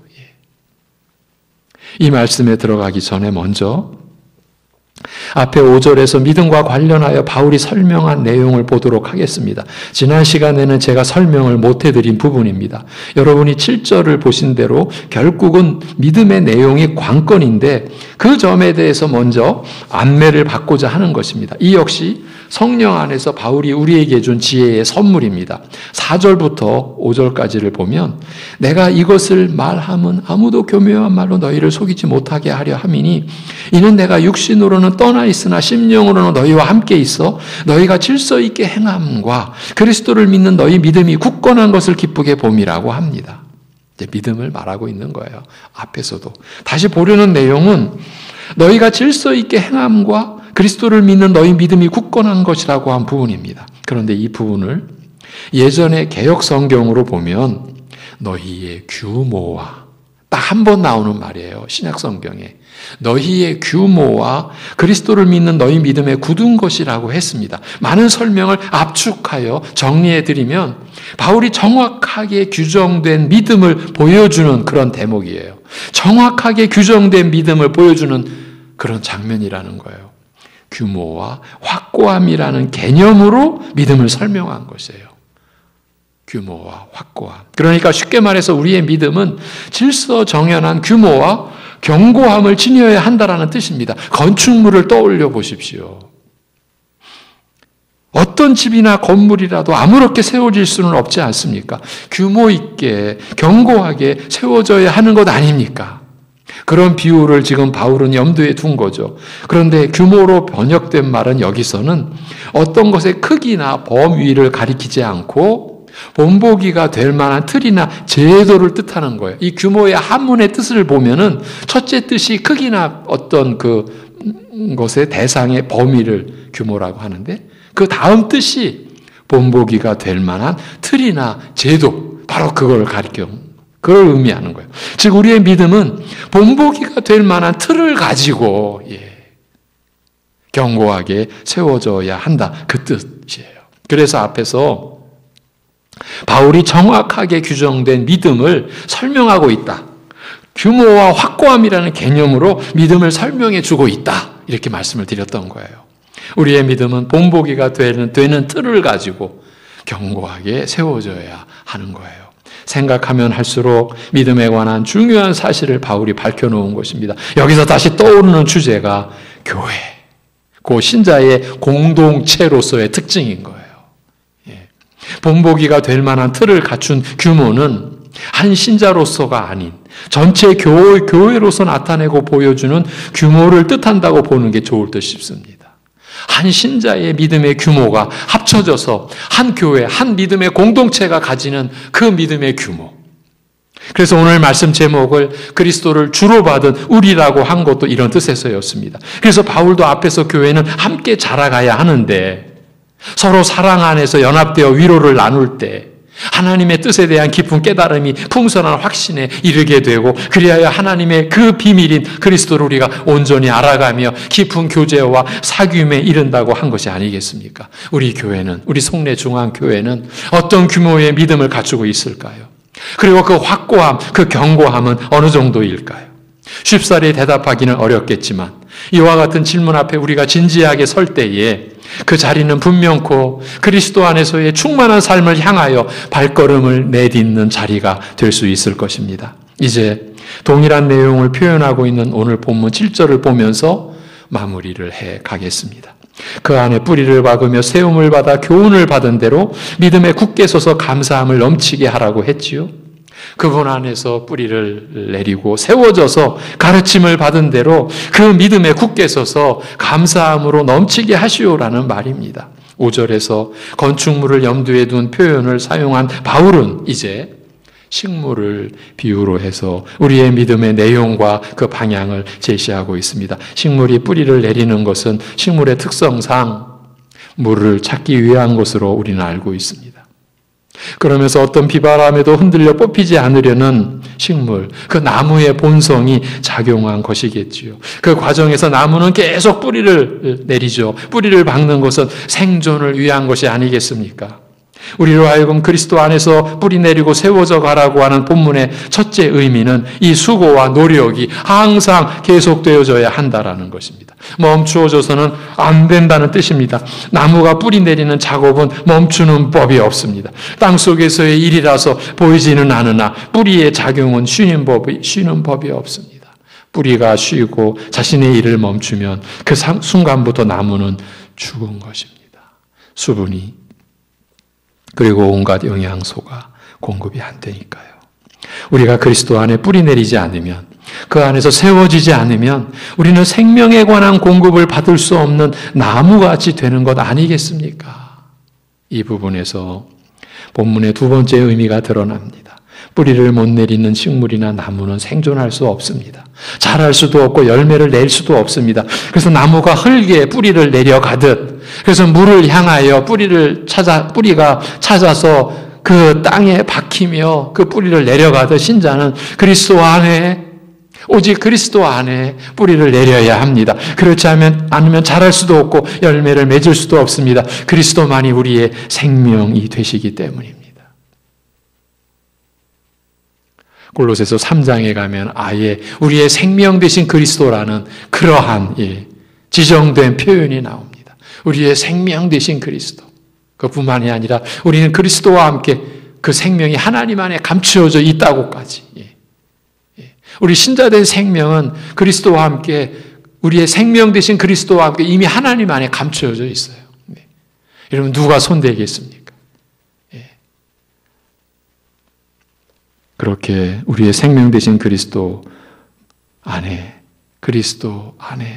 이 말씀에 들어가기 전에 먼저 앞에 5절에서 믿음과 관련하여 바울이 설명한 내용을 보도록 하겠습니다. 지난 시간에는 제가 설명을 못해드린 부분입니다. 여러분이 7절을 보신 대로 결국은 믿음의 내용이 관건인데 그 점에 대해서 먼저 안내를 받고자 하는 것입니다. 이 역시 성령 안에서 바울이 우리에게 준 지혜의 선물입니다. 4절부터 5절까지를 보면 내가 이것을 말함은 아무도 교묘한 말로 너희를 속이지 못하게 하려 함이니 이는 내가 육신으로는 떠나 있으나 심령으로는 너희와 함께 있어 너희가 질서 있게 행함과 그리스도를 믿는 너희 믿음이 굳건한 것을 기쁘게 봄이라고 합니다. 이제 믿음을 말하고 있는 거예요. 앞에서도. 다시 보려는 내용은 너희가 질서 있게 행함과 그리스도를 믿는 너희 믿음이 굳건한 것이라고 한 부분입니다. 그런데 이 부분을 예전의 개역 성경으로 보면 너희의 규모와 딱 한 번 나오는 말이에요. 신약 성경에. 너희의 규모와 그리스도를 믿는 너희 믿음에 굳은 것이라고 했습니다. 많은 설명을 압축하여 정리해드리면 바울이 정확하게 규정된 믿음을 보여주는 그런 대목이에요. 정확하게 규정된 믿음을 보여주는 그런 장면이라는 거예요. 규모와 확고함이라는 개념으로 믿음을 설명한 것이에요. 규모와 확고함. 그러니까 쉽게 말해서 우리의 믿음은 질서정연한 규모와 견고함을 지녀야 한다라는 뜻입니다. 건축물을 떠올려 보십시오. 어떤 집이나 건물이라도 아무렇게 세워질 수는 없지 않습니까? 규모 있게 견고하게 세워져야 하는 것 아닙니까? 그런 비유를 지금 바울은 염두에 둔 거죠. 그런데 규모로 번역된 말은 여기서는 어떤 것의 크기나 범위를 가리키지 않고 본보기가 될 만한 틀이나 제도를 뜻하는 거예요. 이 규모의 한문의 뜻을 보면은 첫째 뜻이 크기나 어떤 그 것의 대상의 범위를 규모라고 하는데 그 다음 뜻이 본보기가 될 만한 틀이나 제도, 바로 그걸 그걸 의미하는 거예요. 즉 우리의 믿음은 본보기가 될 만한 틀을 가지고 견고하게 세워져야 한다. 그 뜻이에요. 그래서 앞에서 바울이 정확하게 규정된 믿음을 설명하고 있다. 규모와 확고함이라는 개념으로 믿음을 설명해 주고 있다. 이렇게 말씀을 드렸던 거예요. 우리의 믿음은 본보기가 되는 틀을 가지고 견고하게 세워져야 하는 거예요. 생각하면 할수록 믿음에 관한 중요한 사실을 바울이 밝혀놓은 것입니다. 여기서 다시 떠오르는 주제가 교회, 그 신자의 공동체로서의 특징인 거예요. 본보기가 될 만한 틀을 갖춘 규모는 한 신자로서가 아닌 전체 교회로서 나타내고 보여주는 규모를 뜻한다고 보는 게 좋을 듯 싶습니다. 한 신자의 믿음의 규모가 합쳐져서 한 교회, 한 믿음의 공동체가 가지는 그 믿음의 규모. 그래서 오늘 말씀 제목을 그리스도를 주로 받은 우리라고 한 것도 이런 뜻에서였습니다. 그래서 바울도 앞에서 교회는 함께 자라가야 하는데 서로 사랑 안에서 연합되어 위로를 나눌 때 하나님의 뜻에 대한 깊은 깨달음이 풍성한 확신에 이르게 되고 그리하여 하나님의 그 비밀인 그리스도를 우리가 온전히 알아가며 깊은 교제와 사귐에 이른다고 한 것이 아니겠습니까? 우리 교회는, 우리 송내 중앙교회는 어떤 규모의 믿음을 갖추고 있을까요? 그리고 그 확고함, 그 견고함은 어느 정도일까요? 쉽사리 대답하기는 어렵겠지만 이와 같은 질문 앞에 우리가 진지하게 설 때에 그 자리는 분명코 그리스도 안에서의 충만한 삶을 향하여 발걸음을 내딛는 자리가 될 수 있을 것입니다. 이제 동일한 내용을 표현하고 있는 오늘 본문 7절을 보면서 마무리를 해 가겠습니다. 그 안에 뿌리를 박으며 세움을 받아 교훈을 받은 대로 믿음에 굳게 서서 감사함을 넘치게 하라고 했지요. 그분 안에서 뿌리를 내리고 세워져서 가르침을 받은 대로 그 믿음에 굳게 서서 감사함으로 넘치게 하시오라는 말입니다. 5절에서 건축물을 염두에 둔 표현을 사용한 바울은 이제 식물을 비유로 해서 우리의 믿음의 내용과 그 방향을 제시하고 있습니다. 식물이 뿌리를 내리는 것은 식물의 특성상 물을 찾기 위한 것으로 우리는 알고 있습니다. 그러면서 어떤 비바람에도 흔들려 뽑히지 않으려는 식물, 그 나무의 본성이 작용한 것이겠지요. 그 과정에서 나무는 계속 뿌리를 내리죠. 뿌리를 박는 것은 생존을 위한 것이 아니겠습니까? 우리로 하여금 그리스도 안에서 뿌리 내리고 세워져 가라고 하는 본문의 첫째 의미는 이 수고와 노력이 항상 계속되어져야 한다라는 것입니다. 멈추어져서는 안 된다는 뜻입니다. 나무가 뿌리 내리는 작업은 멈추는 법이 없습니다. 땅 속에서의 일이라서 보이지는 않으나 뿌리의 작용은 쉬는 법이 없습니다. 뿌리가 쉬고 자신의 일을 멈추면 그 순간부터 나무는 죽은 것입니다. 수분이 그리고 온갖 영양소가 공급이 안 되니까요. 우리가 그리스도 안에 뿌리 내리지 않으면, 그 안에서 세워지지 않으면 우리는 생명에 관한 공급을 받을 수 없는 나무같이 되는 것 아니겠습니까? 이 부분에서 본문의 두 번째 의미가 드러납니다. 뿌리를 못 내리는 식물이나 나무는 생존할 수 없습니다. 자랄 수도 없고 열매를 낼 수도 없습니다. 그래서 나무가 흙에 뿌리를 내려가듯, 그래서 물을 향하여 뿌리가 찾아서 그 땅에 박히며 그 뿌리를 내려가듯 신자는 오직 그리스도 안에 뿌리를 내려야 합니다. 그렇지 않으면 자랄 수도 없고 열매를 맺을 수도 없습니다. 그리스도만이 우리의 생명이 되시기 때문입니다. 골로새서 3장에 가면 아예 우리의 생명 되신 그리스도라는 그러한 지정된 표현이 나옵니다. 우리의 생명 되신 그리스도. 그뿐만이 아니라 우리는 그리스도와 함께 그 생명이 하나님 안에 감추어져 있다고까지. 우리 신자된 생명은 그리스도와 함께, 우리의 생명 되신 그리스도와 함께 이미 하나님 안에 감추어져 있어요. 여러분, 누가 손대겠습니까? 그렇게 우리의 생명 되신 그리스도 안에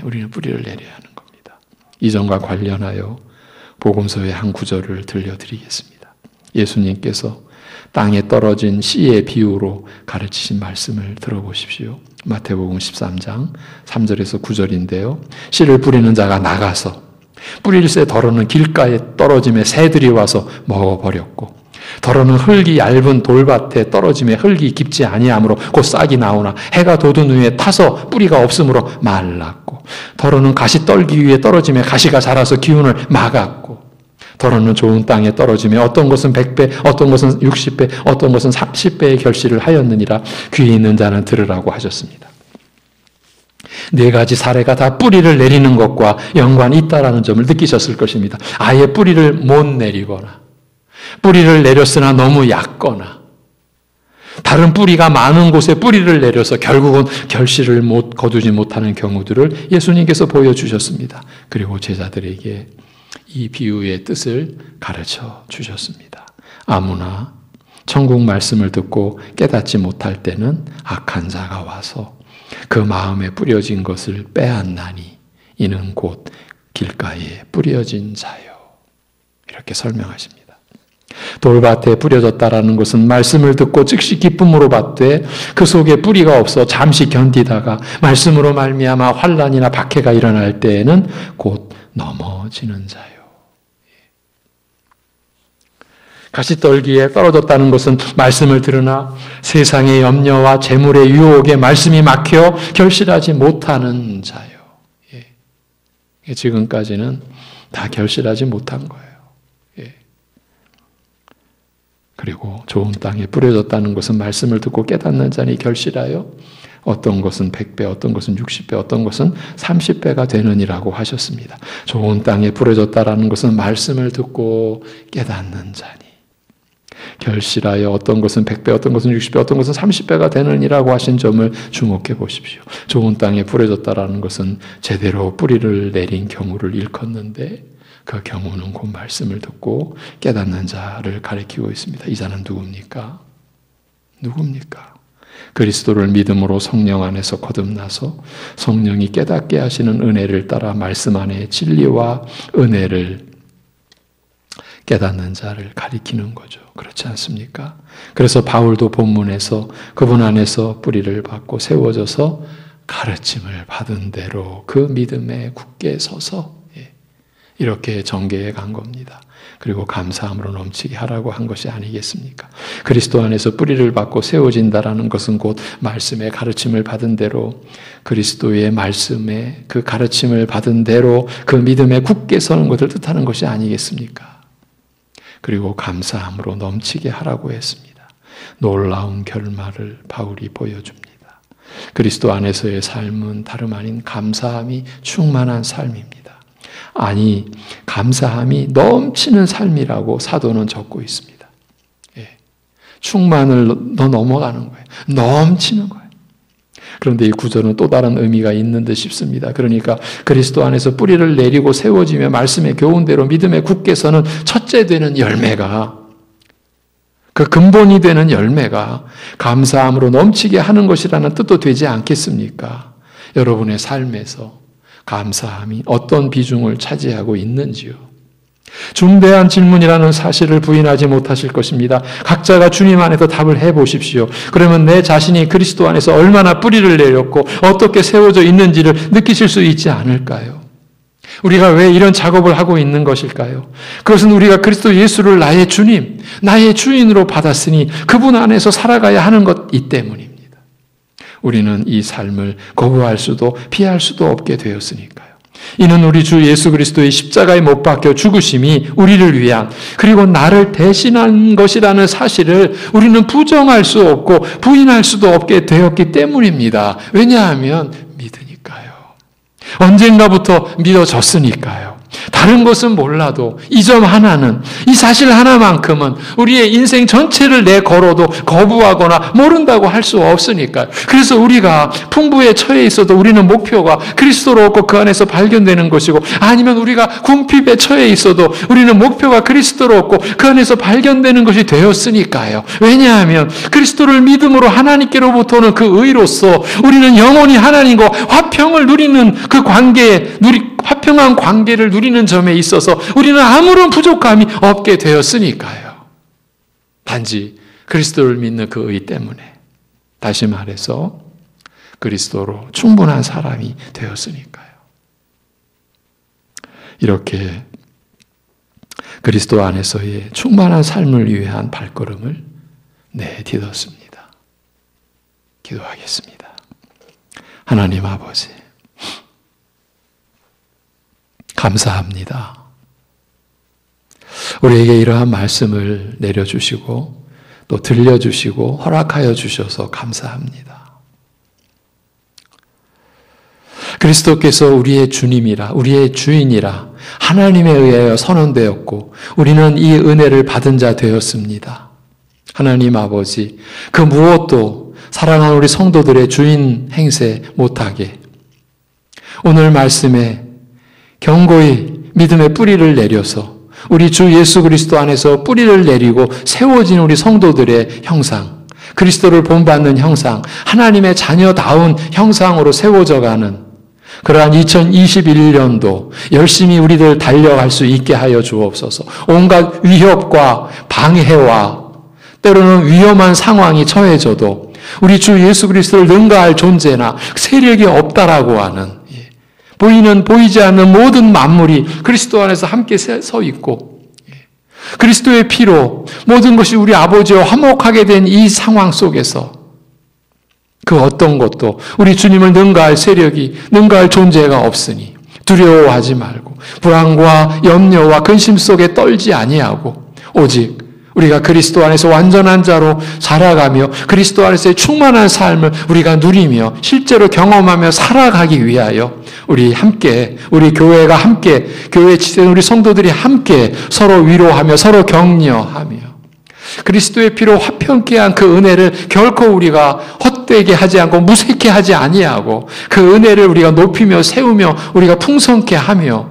우리는 뿌리를 내려야 하는 겁니다. 이전과 관련하여 복음서의 한 구절을 들려드리겠습니다. 예수님께서 땅에 떨어진 씨의 비유로 가르치신 말씀을 들어보십시오. 마태복음 13장 3절에서 9절인데요. 씨를 뿌리는 자가 나가서 뿌릴새 더러는 길가에 떨어짐에 새들이 와서 먹어버렸고, 더러는 흙이 얇은 돌밭에 떨어짐에 흙이 깊지 아니하므로 곧 싹이 나오나 해가 돋은 후에 타서 뿌리가 없으므로 말랐고, 더러는 가시떨기 위에 떨어짐에 가시가 자라서 기운을 막았고, 더러는 좋은 땅에 떨어짐에 어떤 것은 100배, 어떤 것은 60배, 어떤 것은 30배의 결실을 하였느니라. 귀 있는 자는 들으라고 하셨습니다. 네 가지 사례가 다 뿌리를 내리는 것과 연관이 있다는 점을 느끼셨을 것입니다. 아예 뿌리를 못 내리거나, 뿌리를 내렸으나 너무 얕거나, 다른 뿌리가 많은 곳에 뿌리를 내려서 결국은 결실을 거두지 못하는 경우들을 예수님께서 보여주셨습니다. 그리고 제자들에게 이 비유의 뜻을 가르쳐 주셨습니다. 아무나 천국 말씀을 듣고 깨닫지 못할 때는 악한 자가 와서 그 마음에 뿌려진 것을 빼앗나니 이는 곧 길가에 뿌려진 자요. 이렇게 설명하십니다. 돌밭에 뿌려졌다라는 것은 말씀을 듣고 즉시 기쁨으로 받되 그 속에 뿌리가 없어 잠시 견디다가 말씀으로 말미암아 환난이나 박해가 일어날 때에는 곧 넘어지는 자요. 가시떨기에 떨어졌다는 것은 말씀을 들으나 세상의 염려와 재물의 유혹에 말씀이 막혀 결실하지 못하는 자요. 지금까지는 다 결실하지 못한 거예요. 그리고 좋은 땅에 뿌려졌다는 것은 말씀을 듣고 깨닫는 자니 결실하여 어떤 것은 100배, 어떤 것은 60배, 어떤 것은 30배가 되느니라고 하셨습니다. 좋은 땅에 뿌려졌다는 것은 말씀을 듣고 깨닫는 자니 결실하여 어떤 것은 100배, 어떤 것은 60배, 어떤 것은 30배가 되느니라고 하신 점을 주목해 보십시오. 좋은 땅에 뿌려졌다는 것은 제대로 뿌리를 내린 경우를 일컫는데 그 경우는 곧 말씀을 듣고 깨닫는 자를 가리키고 있습니다. 이 자는 누굽니까? 누굽니까? 그리스도를 믿음으로 성령 안에서 거듭나서 성령이 깨닫게 하시는 은혜를 따라 말씀 안에 진리와 은혜를 깨닫는 자를 가리키는 거죠. 그렇지 않습니까? 그래서 바울도 본문에서 그분 안에서 뿌리를 받고 세워져서 가르침을 받은 대로 그 믿음에 굳게 서서 이렇게 전개해 간 겁니다. 그리고 감사함으로 넘치게 하라고 한 것이 아니겠습니까? 그리스도 안에서 뿌리를 받고 세워진다라는 것은 곧 말씀의 가르침을 받은 대로 그리스도의 말씀에 그 가르침을 받은 대로 그 믿음에 굳게 서는 것을 뜻하는 것이 아니겠습니까? 그리고 감사함으로 넘치게 하라고 했습니다. 놀라운 결말을 바울이 보여줍니다. 그리스도 안에서의 삶은 다름 아닌 감사함이 충만한 삶입니다. 아니, 감사함이 넘치는 삶이라고 사도는 적고 있습니다. 충만을 넘어가는 거예요. 넘치는 거예요. 그런데 이 구절은 또 다른 의미가 있는 듯 싶습니다. 그러니까 그리스도 안에서 뿌리를 내리고 세워지며 말씀의 교훈대로 믿음에 굳게 서는 첫째 되는 열매가, 그 근본이 되는 열매가 감사함으로 넘치게 하는 것이라는 뜻도 되지 않겠습니까? 여러분의 삶에서 감사함이 어떤 비중을 차지하고 있는지요? 중대한 질문이라는 사실을 부인하지 못하실 것입니다. 각자가 주님 안에서 답을 해보십시오. 그러면 내 자신이 그리스도 안에서 얼마나 뿌리를 내렸고 어떻게 세워져 있는지를 느끼실 수 있지 않을까요? 우리가 왜 이런 작업을 하고 있는 것일까요? 그것은 우리가 그리스도 예수를 나의 주님, 나의 주인으로 받았으니 그분 안에서 살아가야 하는 것이기 때문입니다. 우리는 이 삶을 거부할 수도 피할 수도 없게 되었으니까요. 이는 우리 주 예수 그리스도의 십자가에 못 박혀 죽으심이 우리를 위한, 그리고 나를 대신한 것이라는 사실을 우리는 부정할 수 없고 부인할 수도 없게 되었기 때문입니다. 왜냐하면 믿으니까요. 언젠가부터 믿어졌으니까요. 다른 것은 몰라도 이 점 하나는, 이 사실 하나만큼은 우리의 인생 전체를 내걸어도 거부하거나 모른다고 할 수 없으니까요. 그래서 우리가 풍부에 처해 있어도 우리는 목표가 그리스도로 없고 그 안에서 발견되는 것이고, 아니면 우리가 궁핍에 처해 있어도 우리는 목표가 그리스도로 없고 그 안에서 발견되는 것이 되었으니까요. 왜냐하면 그리스도를 믿음으로 하나님께로부터 오는 그 의로서 우리는 영원히 하나님과 화평을 누리는 그 관계에 화평한 관계를 누리는 점에 있어서 우리는 아무런 부족함이 없게 되었으니까요. 단지 그리스도를 믿는 그 의 때문에, 다시 말해서 그리스도로 충분한 사람이 되었으니까요. 이렇게 그리스도 안에서의 충만한 삶을 위한 발걸음을 내딛었습니다. 기도하겠습니다. 하나님 아버지, 감사합니다. 우리에게 이러한 말씀을 내려주시고 또 들려주시고 허락하여 주셔서 감사합니다. 그리스도께서 우리의 주님이라, 우리의 주인이라 하나님에 의하여 선언되었고 우리는 이 은혜를 받은 자 되었습니다. 하나님 아버지, 그 무엇도 사랑하는 우리 성도들의 주인 행세 못하게 오늘 말씀에 견고히 믿음의 뿌리를 내려서 우리 주 예수 그리스도 안에서 뿌리를 내리고 세워진 우리 성도들의 형상, 그리스도를 본받는 형상, 하나님의 자녀다운 형상으로 세워져가는 그러한 2021년도 열심히 우리들 달려갈 수 있게 하여 주옵소서. 온갖 위협과 방해와 때로는 위험한 상황이 처해져도 우리 주 예수 그리스도를 능가할 존재나 세력이 없다라고 하는, 보이는 보이지 않는 모든 만물이 그리스도 안에서 함께 서 있고 그리스도의 피로 모든 것이 우리 아버지와 화목하게 된 이 상황 속에서 그 어떤 것도 우리 주님을 능가할 세력이, 능가할 존재가 없으니 두려워하지 말고 불안과 염려와 근심 속에 떨지 아니하고 오직 우리가 그리스도 안에서 완전한 자로 살아가며 그리스도 안에서의 충만한 삶을 우리가 누리며 실제로 경험하며 살아가기 위하여 우리 함께, 우리 교회가 함께, 교회 지된 우리 성도들이 함께 서로 위로하며 서로 격려하며 그리스도의 피로 화평케 한 그 은혜를 결코 우리가 헛되게 하지 않고 무색해 하지 아니하고 그 은혜를 우리가 높이며 세우며 우리가 풍성케 하며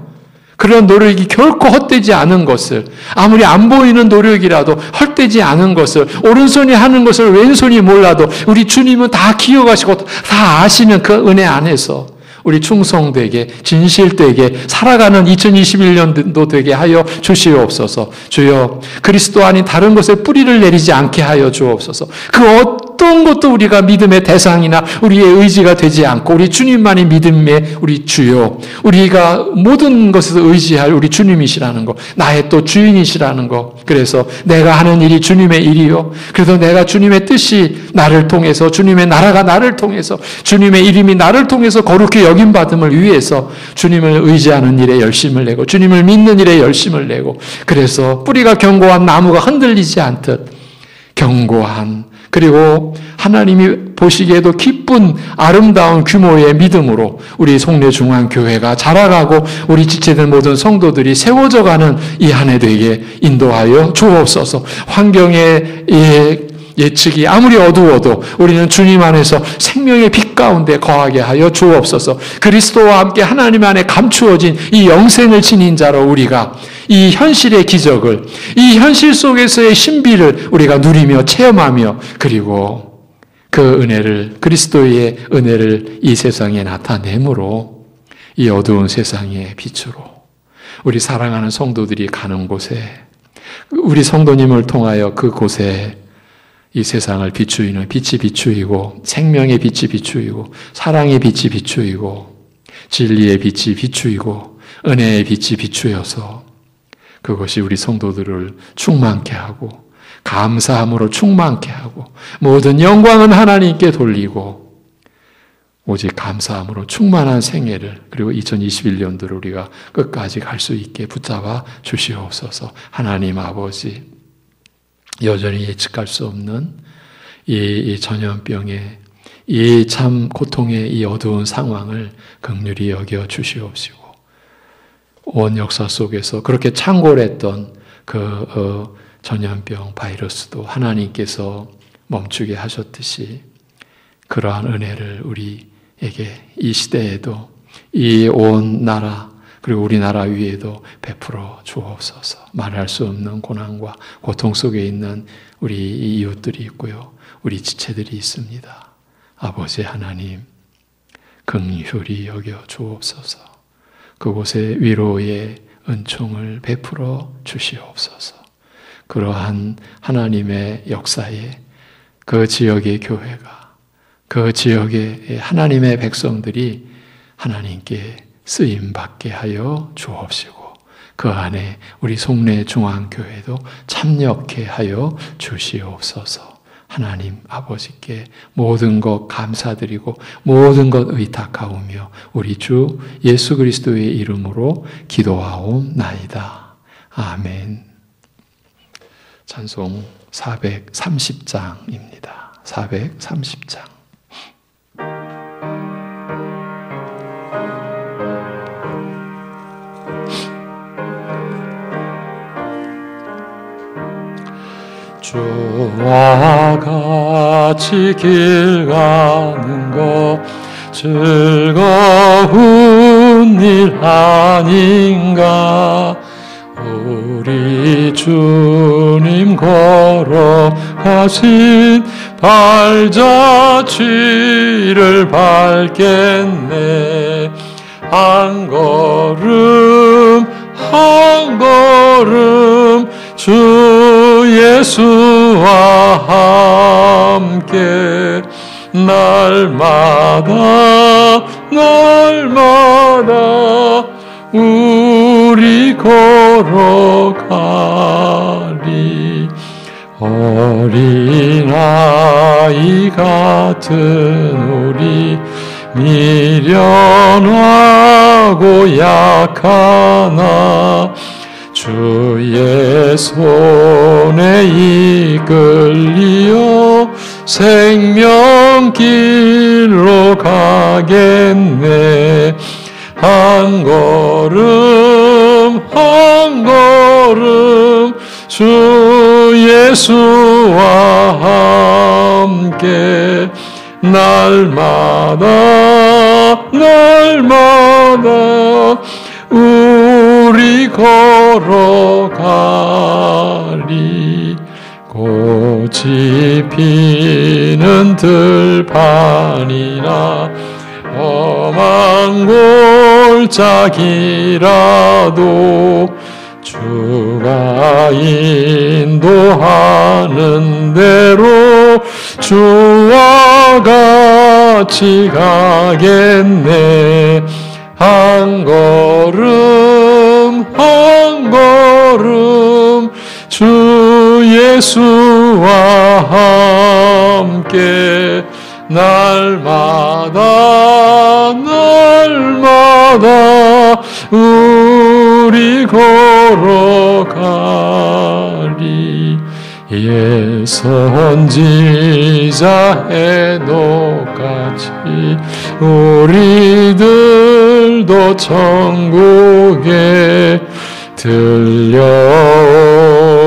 그런 노력이 결코 헛되지 않은 것을, 아무리 안 보이는 노력이라도 헛되지 않은 것을, 오른손이 하는 것을 왼손이 몰라도 우리 주님은 다 기억하시고 다 아시는 그 은혜 안에서 우리 충성되게 진실되게 살아가는 2021년도 되게 하여 주시옵소서. 주여, 그리스도 아닌 다른 것에 뿌리를 내리지 않게 하여 주옵소서. 그 어떤 것도 우리가 믿음의 대상이나 우리의 의지가 되지 않고 우리 주님만이 믿음의 우리 주요, 우리가 모든 것에서 의지할 우리 주님이시라는 것, 나의 또 주인이시라는 것. 그래서 내가 하는 일이 주님의 일이요, 그래서 내가 주님의 뜻이 나를 통해서, 주님의 나라가 나를 통해서, 주님의 이름이 나를 통해서 거룩히 여김받음을 위해서 주님을 의지하는 일에 열심을 내고 주님을 믿는 일에 열심을 내고, 그래서 뿌리가 견고한 나무가 흔들리지 않듯 견고한, 그리고 하나님이 보시기에도 기쁜 아름다운 규모의 믿음으로 우리 송내중앙교회가 자라가고 우리 지체된 모든 성도들이 세워져가는 이 한 해 되게 인도하여 주옵소서. 환경의 예측이 아무리 어두워도 우리는 주님 안에서 생명의 빛 가운데 거하게 하여 주옵소서. 그리스도와 함께 하나님 안에 감추어진 이 영생을 지닌 자로 우리가 이 현실의 기적을, 이 현실 속에서의 신비를 우리가 누리며 체험하며, 그리고 그 은혜를, 그리스도의 은혜를 이 세상에 나타내므로 이 어두운 세상의 빛으로 우리 사랑하는 성도들이 가는 곳에, 우리 성도님을 통하여 그곳에 이 세상을 비추이는 빛이 비추이고, 생명의 빛이 비추이고, 사랑의 빛이 비추이고, 진리의 빛이 비추이고, 은혜의 빛이 비추여서 그것이 우리 성도들을 충만케 하고 감사함으로 충만케 하고 모든 영광은 하나님께 돌리고 오직 감사함으로 충만한 생애를, 그리고 2021년도를 우리가 끝까지 갈 수 있게 붙잡아 주시옵소서. 하나님 아버지, 여전히 예측할 수 없는 이 전염병의 이 참 고통의 이 어두운 상황을 긍휼히 여겨 주시옵시고, 온 역사 속에서 그렇게 창궐했던 그 전염병 바이러스도 하나님께서 멈추게 하셨듯이 그러한 은혜를 우리에게 이 시대에도, 이 온 나라 그리고 우리나라 위에도 베풀어 주옵소서. 말할 수 없는 고난과 고통 속에 있는 우리 이웃들이 있고요, 우리 지체들이 있습니다. 아버지 하나님, 긍휼히 여겨 주옵소서. 그곳에 위로의 은총을 베풀어 주시옵소서. 그러한 하나님의 역사에 그 지역의 교회가, 그 지역의 하나님의 백성들이 하나님께 쓰임받게 하여 주옵시고, 그 안에 우리 송내중앙교회도 참여케 하여 주시옵소서. 하나님 아버지께 모든 것 감사드리고 모든 것 의탁하오며 우리 주 예수 그리스도의 이름으로 기도하옵나이다. 아멘. 찬송 430장입니다. 430장.
주와 같이 길 가는 것 즐거운 일 아닌가. 우리 주님 걸어가신 발자취를 밟겠네. 한 걸음 한 걸음 주 예수와 함께 날마다 우리 걸어가리. 어린아이 같은 우리 미련하고 약하나 주의 손에 이끌리어 생명길로 가겠네. 한 걸음 한 걸음 주 예수와 함께 날마다 우리 우리 걸어가리. 꽃이 피는 들판이나 험한 골짜기라도 주가 인도하는 대로 주와 같이 가겠네. 한 걸음 한 걸음 주 예수와 함께 날마다 날마다 우리 걸어가리. 옛 선지자 에녹같이 우리들도 천국에 들려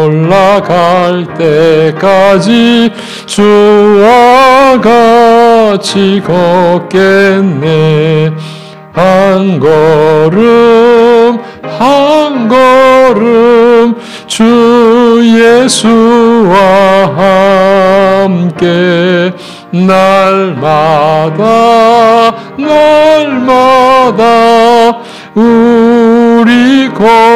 올라갈 때까지 주와 같이 걷겠네. 한 걸음 한 걸음 주 예수와 함께 날마다 날마다 우리 걸어가리.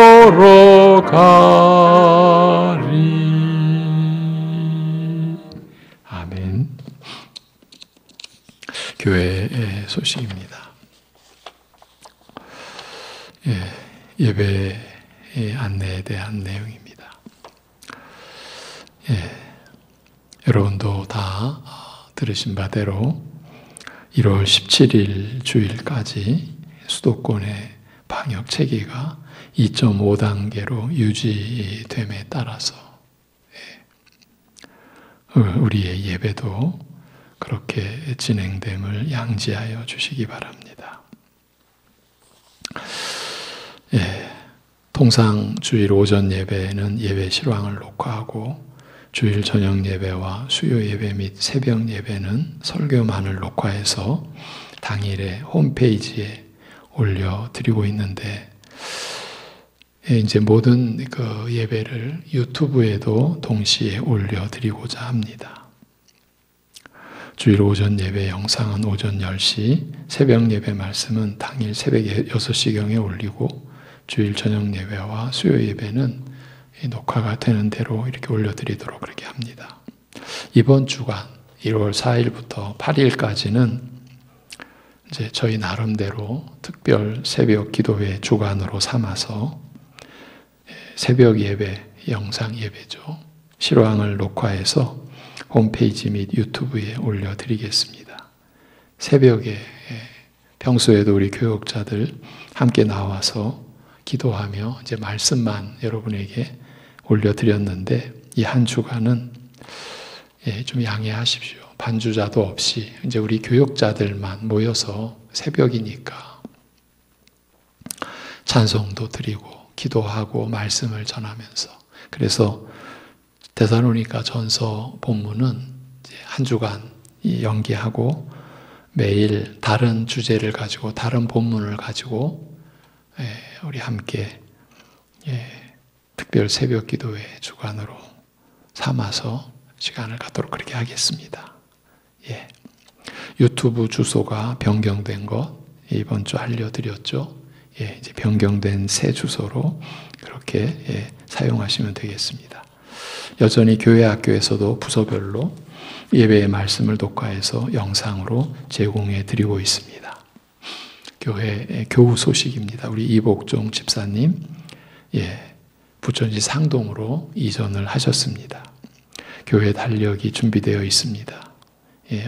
아멘. 교회의 소식입니다. 예배의 안내에 대한 내용입니다. 여러분도 다 들으신 바대로 1월 17일 주일까지 수도권의 방역 체계가 2.5단계로 유지됨에 따라서 우리의 예배도 그렇게 진행됨을 양지하여 주시기 바랍니다. 통상 주일 오전 예배는 예배 실황을 녹화하고 주일 저녁 예배와 수요 예배 및 새벽 예배는 설교만을 녹화해서 당일에 홈페이지에 올려드리고 있는데, 이제 모든 그 예배를 유튜브에도 동시에 올려드리고자 합니다. 주일 오전 예배 영상은 오전 10시, 새벽 예배 말씀은 당일 새벽 6시경에 올리고, 주일 저녁 예배와 수요 예배는 녹화가 되는 대로 이렇게 올려드리도록 그렇게 합니다. 이번 주간 1월 4일부터 8일까지는 이제 저희 나름대로 특별 새벽 기도회 주간으로 삼아서 새벽 예배, 영상 예배죠. 실황을 녹화해서 홈페이지 및 유튜브에 올려드리겠습니다. 새벽에 평소에도 우리 교역자들 함께 나와서 기도하며 이제 말씀만 여러분에게 올려드렸는데, 이 한 주간은 좀 양해하십시오. 반주자도 없이 이제 우리 교역자들만 모여서 새벽이니까 찬송도 드리고 기도하고 말씀을 전하면서, 그래서 데살로니가 전서 본문은 이제 한 주간 연기하고 매일 다른 주제를 가지고 다른 본문을 가지고 우리 함께 특별 새벽 기도회 주간으로 삼아서 시간을 갖도록 그렇게 하겠습니다. 유튜브 주소가 변경된 것 이번 주 알려드렸죠. 이제 변경된 새 주소로 그렇게 사용하시면 되겠습니다. 여전히 교회 학교에서도 부서별로 예배의 말씀을 녹화해서 영상으로 제공해 드리고 있습니다. 교회 교우 소식입니다. 우리 이복종 집사님, 부천시 상동으로 이전을 하셨습니다. 교회 달력이 준비되어 있습니다.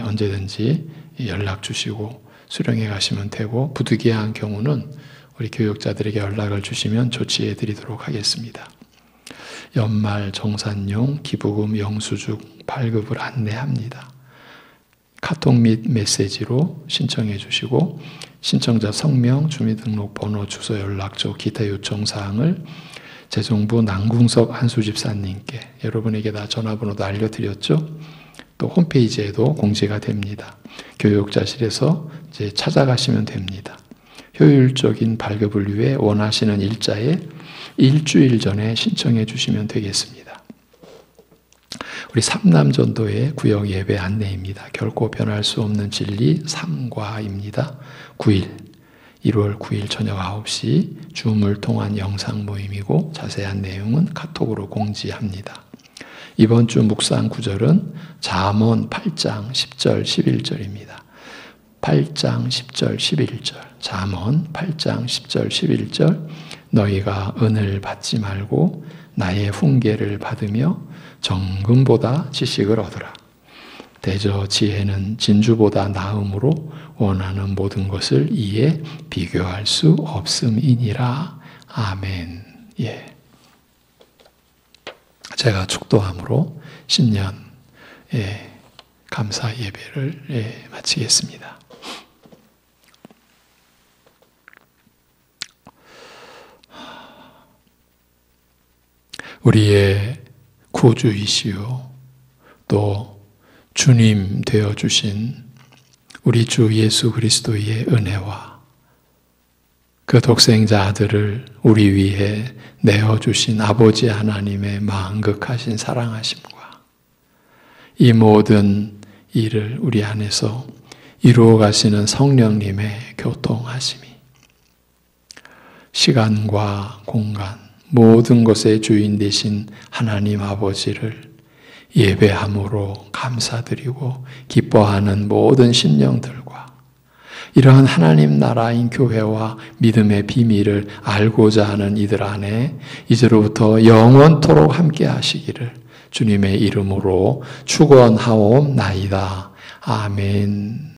언제든지 연락 주시고 수령해 가시면 되고, 부득이한 경우는 우리 교육자들에게 연락을 주시면 조치해 드리도록 하겠습니다. 연말 정산용 기부금 영수증 발급을 안내합니다. 카톡 및 메시지로 신청해 주시고, 신청자 성명, 주민등록번호, 주소, 연락처, 기타 요청사항을 재정부 남궁석 한수집사님께, 여러분에게 다 전화번호도 알려드렸죠. 또 홈페이지에도 공지가 됩니다. 교육자실에서 이제 찾아가시면 됩니다. 효율적인 발급을 위해 원하시는 일자에 일주일 전에 신청해 주시면 되겠습니다. 우리 삼남전도의 구역 예배 안내입니다. 결코 변할 수 없는 진리 3과입니다. 1월 9일 저녁 9시 줌을 통한 영상 모임이고 자세한 내용은 카톡으로 공지합니다. 이번 주 묵상 구절은 잠언 8장 10절 11절입니다. 8장 10절 11절 잠언 8장 10절 11절 너희가 은을 받지 말고 나의 훈계를 받으며 정금보다 지식을 얻으라. 대저 지혜는 진주보다 나음으로 원하는 모든 것을 이에 비교할 수 없음이니라. 아멘. 예. 제가 축도함으로 신년 감사 예배를 마치겠습니다. 우리의 구주이시오 또 주님 되어주신 우리 주 예수 그리스도의 은혜와 그 독생자 아들을 우리 위해 내어주신 아버지 하나님의 만극하신 사랑하심과 이 모든 일을 우리 안에서 이루어 가시는 성령님의 교통하심이 시간과 공간 모든 것의 주인 되신 하나님 아버지를 예배함으로 감사드리고 기뻐하는 모든 심령들과 이러한 하나님 나라인 교회와 믿음의 비밀을 알고자 하는 이들 안에 이제로부터 영원토록 함께 하시기를 주님의 이름으로 축원하옵나이다. 아멘.